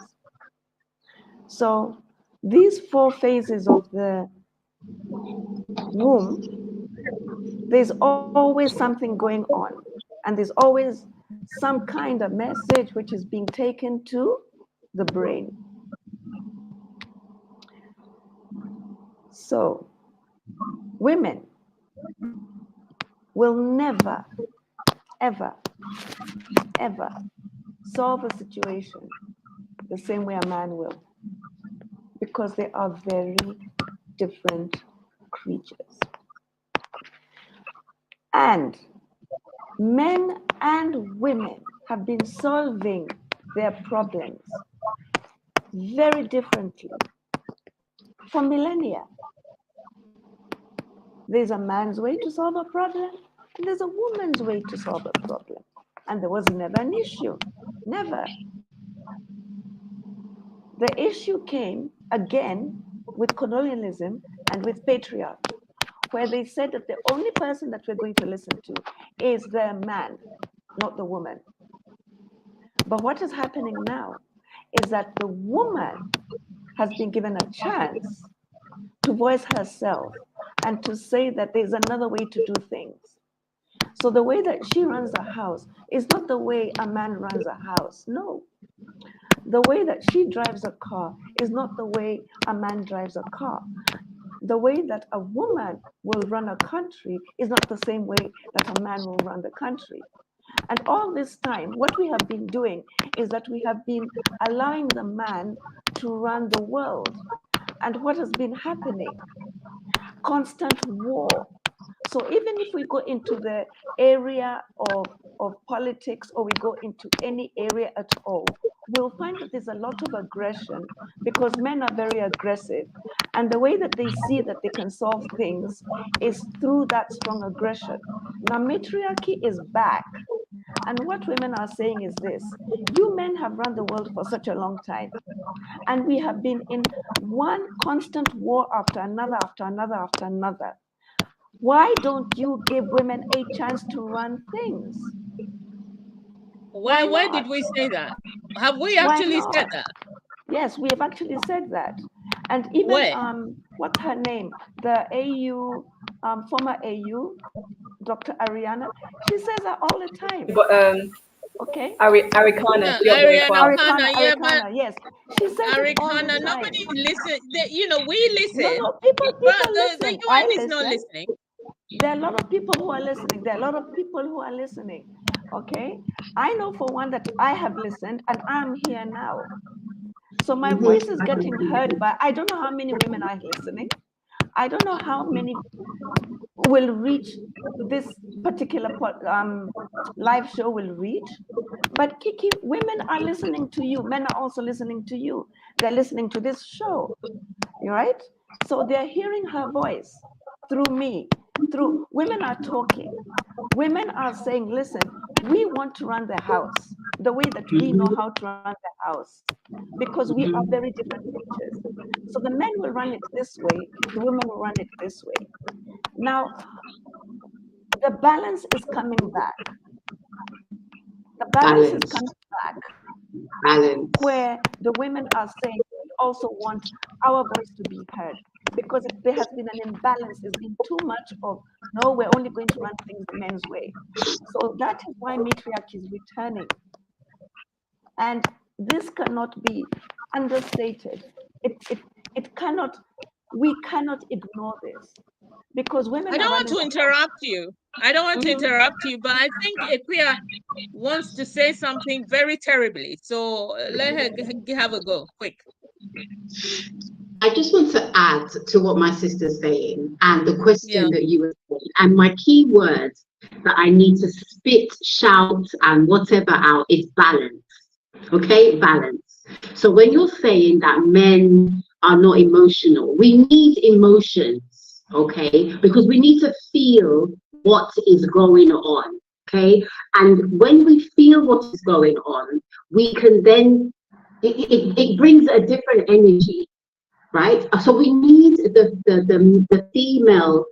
So these 4 phases of the womb, there's always something going on, and there's always some kind of message which is being taken to the brain. So women will never, ever, ever solve a situation the same way a man will, because they are very different creatures. And men and women have been solving their problems very differently for millennia. There's a man's way to solve a problem, and there's a woman's way to solve a problem. And there was never an issue, never. The issue came again with colonialism and with patriarchy, where they said that the only person that we're going to listen to is the man, not the woman. But what is happening now is that the woman has been given a chance to voice herself and to say that there's another way to do things. So the way that she runs a house is not the way a man runs a house. No. The way that she drives a car is not the way a man drives a car. The way that a woman will run a country is not the same way that a man will run the country. And all this time, what we have been doing is that we have been allowing the man to run the world. And what has been happening? Constant war. So even if we go into the area of politics, or we go into any area at all, we'll find that there's a lot of aggression because men are very aggressive. And the way that they see that they can solve things is through that strong aggression. Now, matriarchy is back. And what women are saying is this: you men have run the world for such a long time, and we have been in one constant war after another, after another, after another. Why don't you give women a chance to run things? Why did we say that? Have we actually said that? Yes, we have actually said that. And even, what's her name? The AU, former AU, Dr. Ariana, she says that all the time. But, okay. Arikana. Arikana, yes. She says it all the time. Nobody listens. You know, we listen. No, people listen. The UN is not listening. There are a lot of people who are listening. There are a lot of people who are listening. Okay. I know for one that I have listened and I'm here now. So my voice is getting heard by, I don't know how many women are listening. I don't know how many will reach this particular live show will reach. But Kiki, women are listening to you. Men are also listening to you. They're listening to this show, right? So they're hearing her voice through me. Through women are talking. Women are saying, listen, we want to run the house the way that we know how to run the house, because we are very different natures. So the men will run it this way, the women will run it this way. Now, the balance is coming back. The balance is coming back. Balance. Where the women are saying, we also want our voice to be heard. Because there has been an imbalance, there's been too much of, no, we're only going to run things the men's way. So that is why matriarchy is returning. And this cannot be understated. It cannot, we cannot ignore this. Because women I don't want to interrupt you. I don't want to interrupt you, but I think Equia wants to say something very terribly. So let her have a go, quick. I just want to add to what my sister's saying and the question that you were saying. And my key words that I need to spit, shout, and whatever out is balance. Okay, balance. So when you're saying that men are not emotional, we need emotions, okay? Because we need to feel what is going on, okay? And when we feel what is going on, we can then, it brings a different energy. Right, so we need the female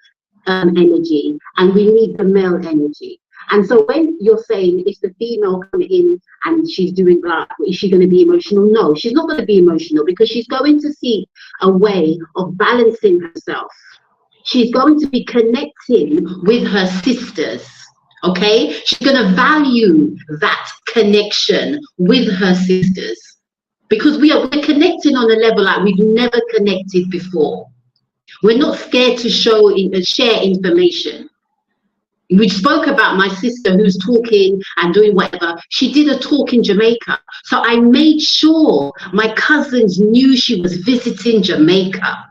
energy, and we need the male energy. And so when you're saying, if the female comes in and she's doing that, is she going to be emotional? No, she's not going to be emotional, because she's going to seek a way of balancing herself. She's going to be connecting with her sisters. Okay, she's going to value that connection with her sisters. Because we're connecting on a level like we've never connected before. We're not scared to share information. We spoke about my sister who's talking and doing whatever. She did a talk in Jamaica. So I made sure my cousins knew she was visiting Jamaica.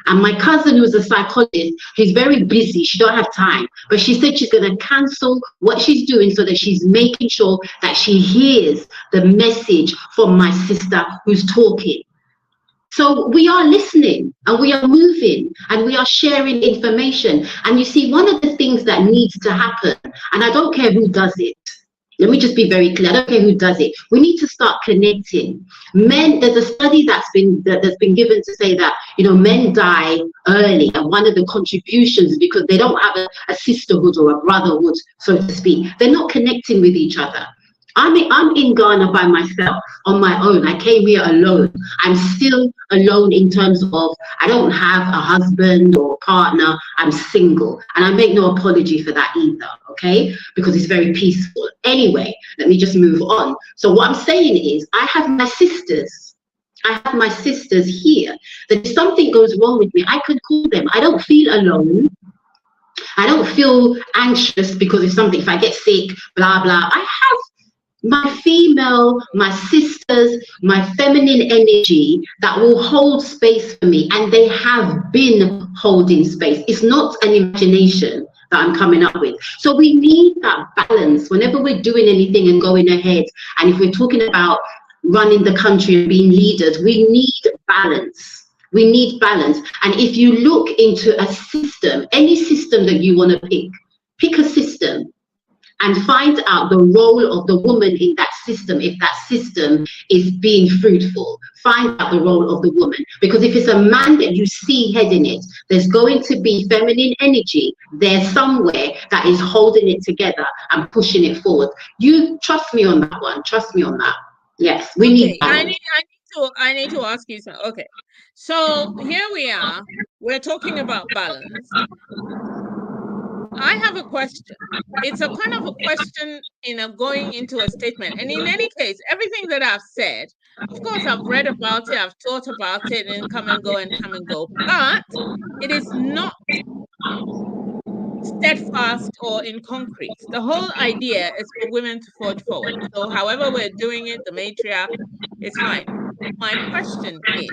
And my cousin, who's a psychologist, who's very busy, she don't have time, but she said she's going to cancel what she's doing so that she's making sure that she hears the message from my sister who's talking. So we are listening, and we are moving, and we are sharing information. And you see, one of the things that needs to happen, and I don't care who does it, Let me just be very clear. I don't care who does it. We need to start connecting. Men, there's a study that's been given to say that, you know, men die early, and one of the contributions is because they don't have a sisterhood or a brotherhood, so to speak. They're not connecting with each other. I'm in Ghana by myself, on my own. I came here alone. I'm still alone in terms of I don't have a husband or partner. I'm single. And I make no apology for that either, okay? Because it's very peaceful. Anyway, let me just move on. So what I'm saying is I have my sisters. I have my sisters here. That if something goes wrong with me, I can call them. I don't feel alone. I don't feel anxious because if I get sick, blah, blah. I have my female, my sisters, my feminine energy that will hold space for me, and they have been holding space. It's not an imagination that I'm coming up with. So we need that balance whenever we're doing anything and going ahead. And if we're talking about running the country and being leaders, we need balance. We need balance. And if you look into a system, any system that you want to pick a system and find out the role of the woman in that system, if that system is being fruitful. Find out the role of the woman. Because if it's a man that you see heading it, there's going to be feminine energy there somewhere that is holding it together and pushing it forward. You trust me on that one. Trust me on that. Yes, we need balance. I need to ask you something. Okay. So here we are. We're talking about balance. I have a question. It's a kind of a question going into a statement. And in any case, everything that I've said, of course, I've read about it, I've thought about it, and come and go and come and go. But it is not steadfast or in concrete. The whole idea is for women to forge forward. So however we're doing it, the matriarch, it's fine. My question is,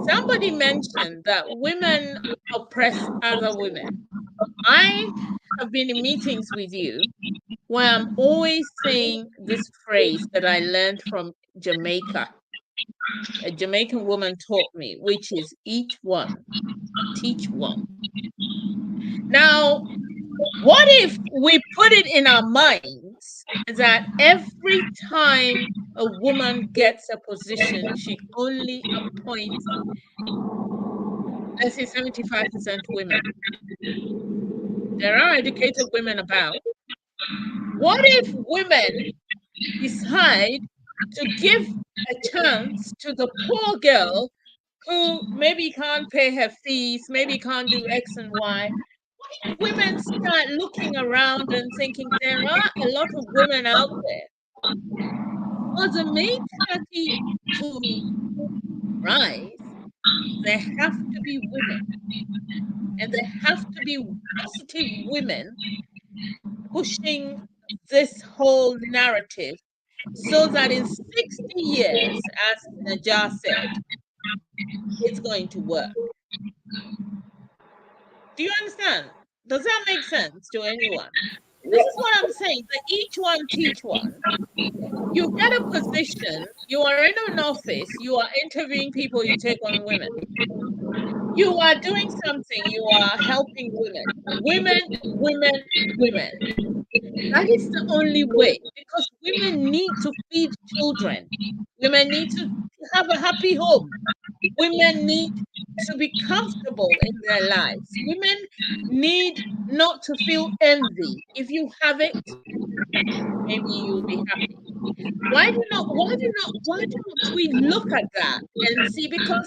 somebody mentioned that women oppress other women. I have been in meetings with you where I'm always saying this phrase that I learned from Jamaica. A Jamaican woman taught me, which is each one, teach one. Now, what if we put it in our minds that every time a woman gets a position, she only appoints, let's say, 75% women? There are educated women about. What if women decide to give a chance to the poor girl who maybe can't pay her fees, maybe can't do X and Y? What if women start looking around and thinking there are a lot of women out there? For the matriarchy to rise, there have to be women. And there have to be positive women pushing this whole narrative so that in 60 years, as Najah said, it's going to work. Do you understand? Does that make sense to anyone? This is what I'm saying, that each one teach one. You get a position, you are in an office, you are interviewing people, you take on women. You are doing something, you are helping women. Women, women, women. That is the only way, because women need to feed children. Women need to have a happy home. Women need to be comfortable in their lives. Women need not to feel envy. If you have it, maybe you'll be happy. Why don't we look at that and see? Because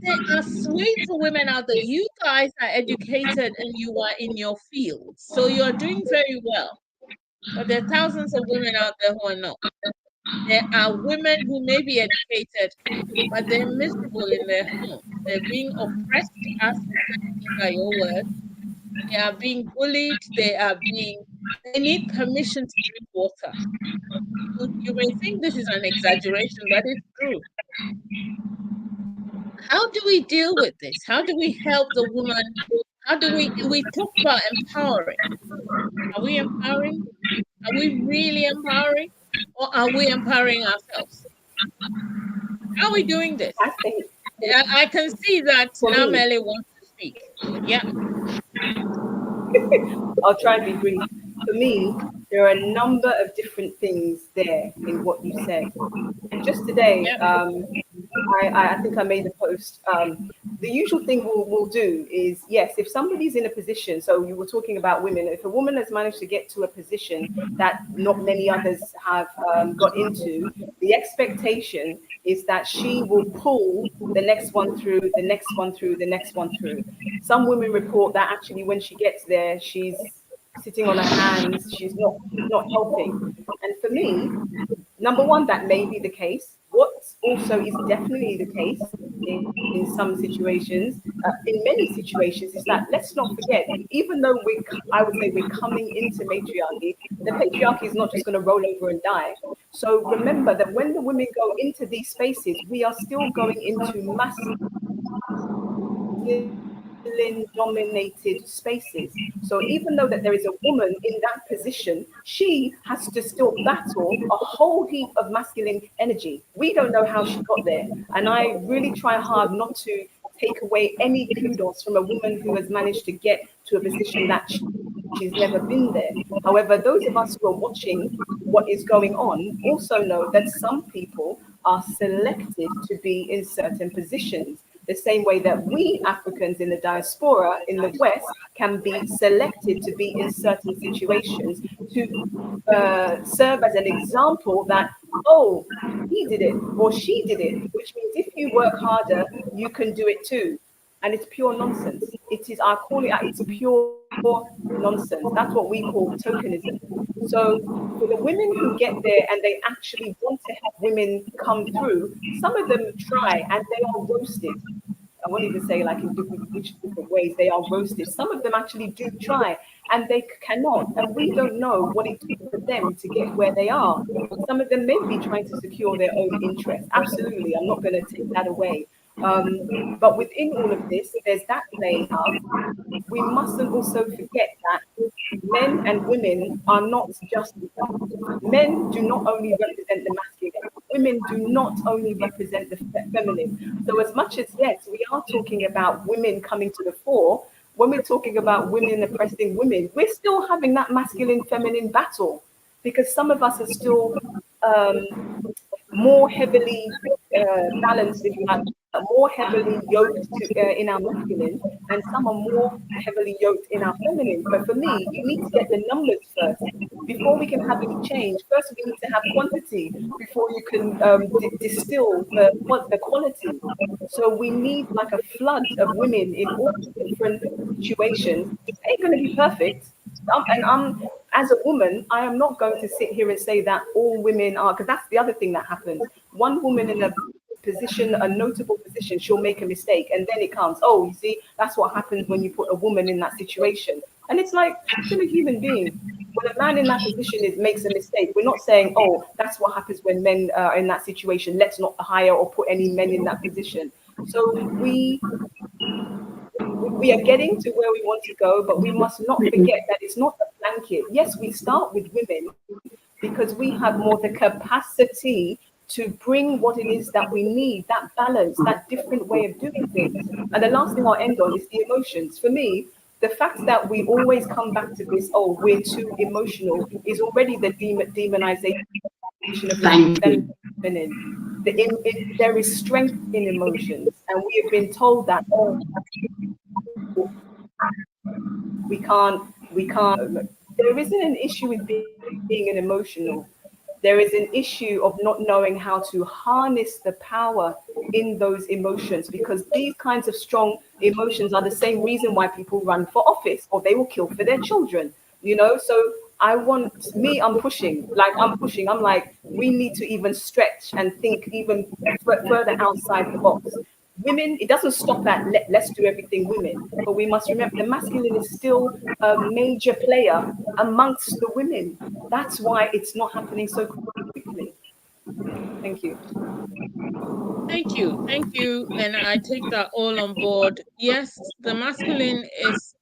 there are swathes of women out there. You guys are educated and you are in your field, so you're doing very well. But there are thousands of women out there who are not. There are women who may be educated, but they're miserable in their home. They're being oppressed, as by your word. They are being bullied. They need permission to drink water. You may think this is an exaggeration, but it's true. How do we deal with this? How do we help the woman? How do we talk about empowering? Are we empowering? Are we really empowering? Or are we empowering ourselves? How are we doing this? I think I can see that Namele wants to speak. Yeah. I'll try and be brief. for me, there are a number of different things there in what you said. Just today, I think I made a post. The usual thing we'll do is, yes, if somebody's in a position, so you were talking about women, if a woman has managed to get to a position that not many others have got into, the expectation is that she will pull the next one through, the next one through, the next one through. Some women report that actually when she gets there, she's sitting on her hands, she's not helping. And for me, number one, that may be the case. What also is definitely the case in some situations, in many situations, is that let's not forget, even though I would say we're coming into matriarchy, the patriarchy is not just going to roll over and die. So remember that when the women go into these spaces, we are still going into dominated spaces. So even though that there is a woman in that position, she has to still battle a whole heap of masculine energy. We don't know how she got there. And I really try hard not to take away any kudos from a woman who has managed to get to a position that she's never been there. However, those of us who are watching what is going on also know that some people are selected to be in certain positions, the same way that we Africans in the diaspora in the West can be selected to be in certain situations to serve as an example that, oh, he did it or she did it, which means if you work harder, you can do it too. And it's pure nonsense. It is, I call it, it's pure nonsense. That's what we call tokenism. So for the women who get there and they actually want to help women come through, some of them try and they are roasted. I won't even say like in which different ways they are roasted. Some of them actually do try and they cannot. And we don't know what it took for them to get where they are. Some of them may be trying to secure their own interests. Absolutely. I'm not going to take that away. But within all of this, there's that playing out. We mustn't also forget that men and women are not just men do not only represent the masculine, women do not only represent the feminine. So as much as yes, we are talking about women coming to the fore, when we're talking about women oppressing women, we're still having that masculine feminine battle, because some of us are still more heavily balanced, if you like, more heavily yoked in our masculine, and some are more heavily yoked in our feminine. But for me, you need to get the numbers first. Before we can have any change, first we need to have quantity before you can distill the quality. So we need like a flood of women in all different situations. It ain't going to be perfect. As a woman, I am not going to sit here and say that all women are, because that's the other thing that happens. One woman in a position, a notable position, she'll make a mistake, and then it comes, oh, you see, that's what happens when you put a woman in that situation. And it's like, still a human being. When a man in that position makes a mistake, we're not saying, oh, that's what happens when men are in that situation. Let's not hire or put any men in that position. So we are getting to where we want to go, but we must not forget that it's not a blanket. Yes, we start with women because we have more the capacity to bring what it is that we need, that balance, that different way of doing things. And the last thing I'll end on is the emotions. For me, the fact that we always come back to this, oh, we're too emotional, is already the demonization of the feminine. There is strength in emotions, and we have been told that, oh, we can't. There isn't an issue with being an emotional. There is an issue of not knowing how to harness the power in those emotions, because these kinds of strong emotions are the same reason why people run for office, or they will kill for their children, you know? So I'm pushing. I'm like, we need to even stretch and think even further outside the box. Women, it doesn't stop at let's do everything women, but we must remember the masculine is still a major player amongst the women. That's why it's not happening so quickly. Thank you. Thank you, and I take that all on board. Yes, the masculine is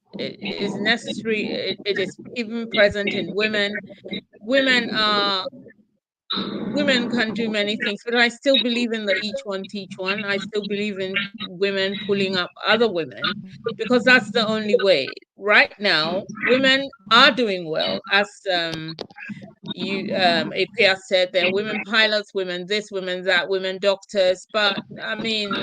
necessary. It is even present in women. Women can do many things, but I still believe in the each one teach one. I still believe in women pulling up other women, because that's the only way. right now, women are doing well, as APR said, there are women pilots, women this, women that, women doctors. But I mean,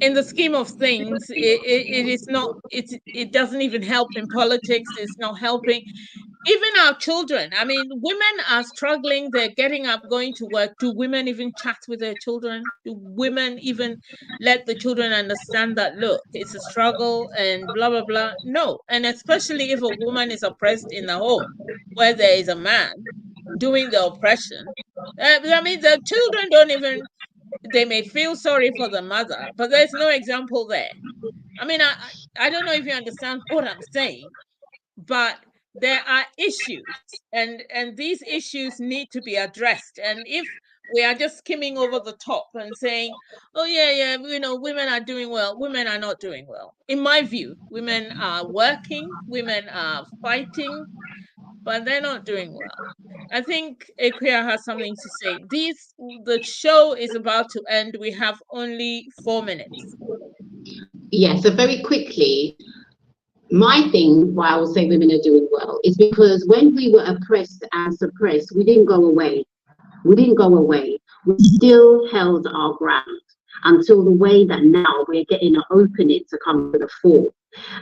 in the scheme of things, it is not. It doesn't even help in politics. It's not helping. Even our children. I mean, women are struggling. They're getting up, going to work. Do women even chat with their children? Do women even let the children understand that, look, it's a struggle and blah, blah, blah? No. And especially if a woman is oppressed in the home where there is a man doing the oppression. I mean, the children don't even, they may feel sorry for the mother, but there's no example there. I mean, I don't know if you understand what I'm saying, but there are issues, and these issues need to be addressed. And if we are just skimming over the top and saying, oh yeah, women are doing well, women are not doing well. In my view, women are working, women are fighting, but they're not doing well. I think Equia has something to say. The show is about to end. We have only 4 minutes. Yeah, so very quickly, my thing why I will say women are doing well is because when we were oppressed and suppressed, we didn't go away. We didn't go away. We still held our ground until the way that now we're getting an opening to come to the fore.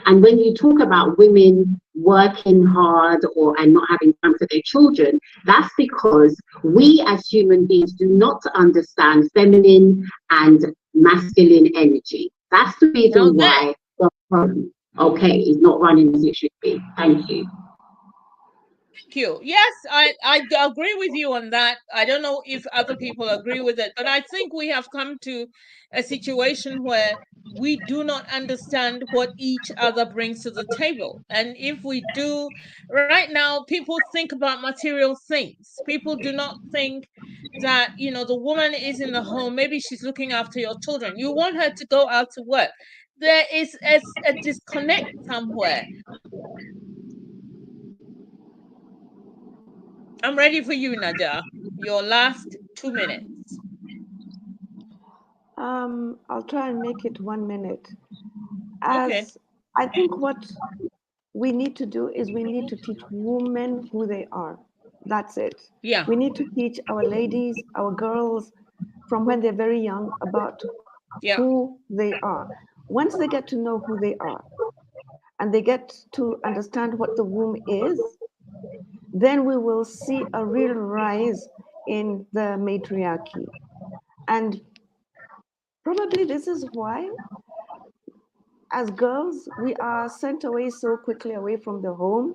And when you talk about women working hard and not having time for their children, that's because we as human beings do not understand feminine and masculine energy. That's the reason why the home, okay, is not running as it should be. Thank you. Thank you. Yes, I agree with you on that. I don't know if other people agree with it, but I think we have come to a situation where we do not understand what each other brings to the table. And if we do, right now, people think about material things. People do not think that, the woman is in the home. Maybe she's looking after your children. You want her to go out to work. There is a disconnect somewhere. I'm ready for you, Nadia. Your last 2 minutes. I'll try and make it 1 minute. Okay. I think what we need to do is we need to teach women who they are. That's it. Yeah. We need to teach our ladies, our girls, from when they're very young about who they are. Once they get to know who they are and they get to understand what the womb is, then we will see a real rise in the matriarchy. And probably this is why, as girls, we are sent away so quickly away from the home.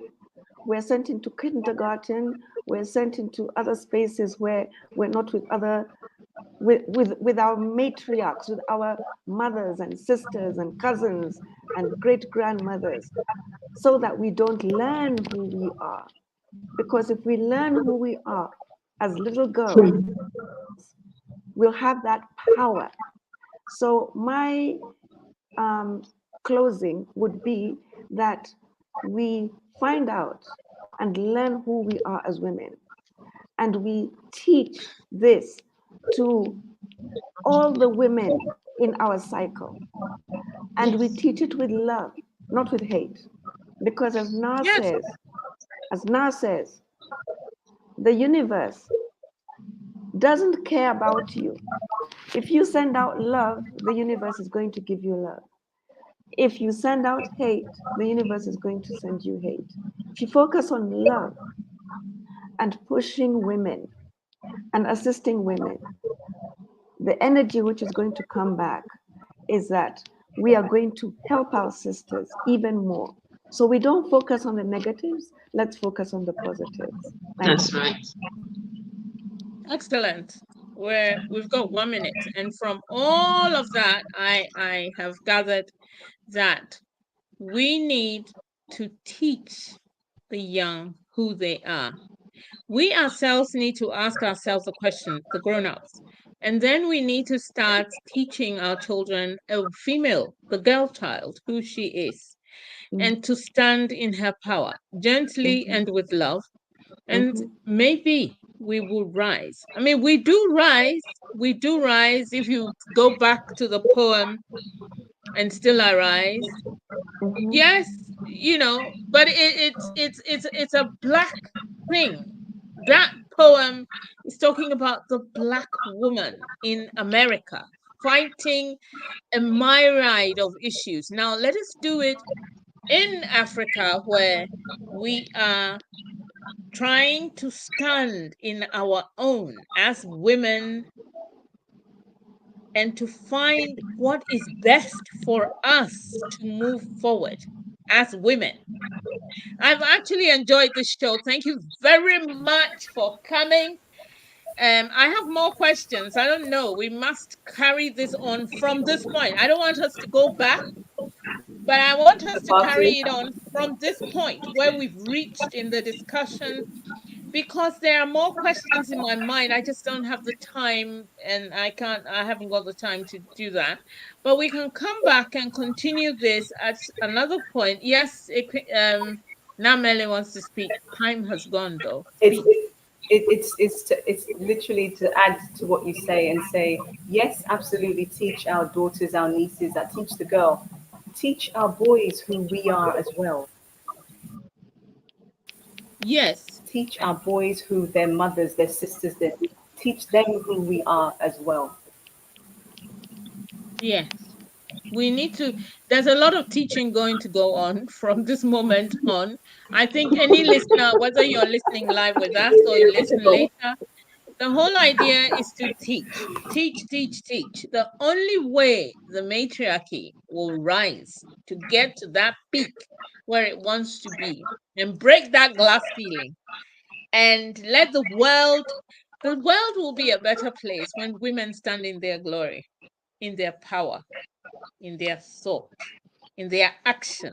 We're sent into kindergarten. We're sent into other spaces where we're not with our matriarchs, with our mothers and sisters and cousins and great grandmothers, so that we don't learn who we are. Because if we learn who we are as little girls, we'll have that power. So my closing would be that we find out and learn who we are as women. And we teach this to all the women in our cycle. And we teach it with love, not with hate. Because as Na says, the universe doesn't care about you. If you send out love, the universe is going to give you love. If you send out hate, the universe is going to send you hate. If you focus on love and pushing women and assisting women, the energy which is going to come back is that we are going to help our sisters even more. So we don't focus on the negatives, let's focus on the positives. That's right. Excellent. We've got 1 minute. And from all of that, I have gathered that we need to teach the young who they are. We ourselves need to ask ourselves a question, the grown-ups. And then we need to start teaching our children, a female, the girl child, who she is, and to stand in her power, gently and with love. And maybe we will rise. I mean, we do rise. If you go back to the poem, and still arise. Mhm. Yes, you know, but it's a black thing. That poem is talking about the black woman in America fighting a myriad of issues. Now let us do it in Africa, where we are trying to stand in our own as women and to find what is best for us to move forward as women. I've actually enjoyed the show. Thank you very much for coming. I have more questions. I don't know. We must carry this on from this point. I don't want us to go back, but I want us to carry it on from this point where we've reached in the discussion, because there are more questions in my mind. I just don't have the time, and I haven't got the time to do that. But we can come back and continue this at another point. Yes, Namele wants to speak. Time has gone though. It's Speak. it's literally to add to what you say and say yes, absolutely. Teach our daughters, our nieces, that teach the girl, teach our boys who we are as well. Yes, Teach our boys who their mothers, their sisters, teach them who we are as well. yes. We need to, there's a lot of teaching going to go on from this moment on. I think any listener, whether you're listening live with us or you listen later, the whole idea is to teach, teach, teach, teach. The only way the matriarchy will rise to get to that peak where it wants to be and break that glass ceiling and let the world will be a better place when women stand in their glory, in their power, in their thought, in their action.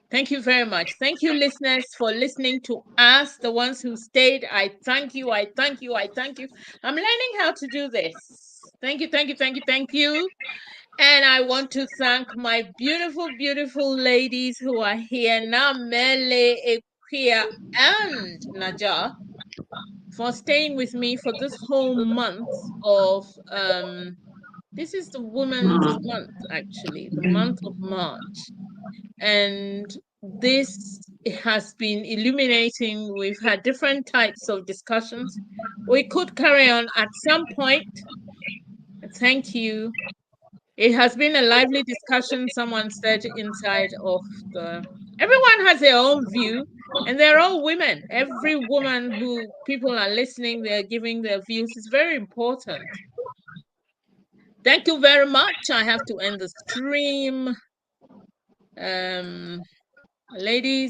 Thank you very much. Thank you, listeners, for listening to us, the ones who stayed. I thank you. I thank you. I thank you. I'm learning how to do this. Thank you, thank you, thank you, thank you. And I want to thank my beautiful, beautiful ladies who are here, Namele, Equia, and Naja, for staying with me for this whole month of this is the Women's Month, actually, the month of March. And this has been illuminating. We've had different types of discussions. We could carry on at some point. Thank you. It has been a lively discussion. Someone said inside of the, everyone has their own view, and they're all women. Every woman who people are listening, they're giving their views. It's very important. Thank you very much. I have to end the stream. Ladies,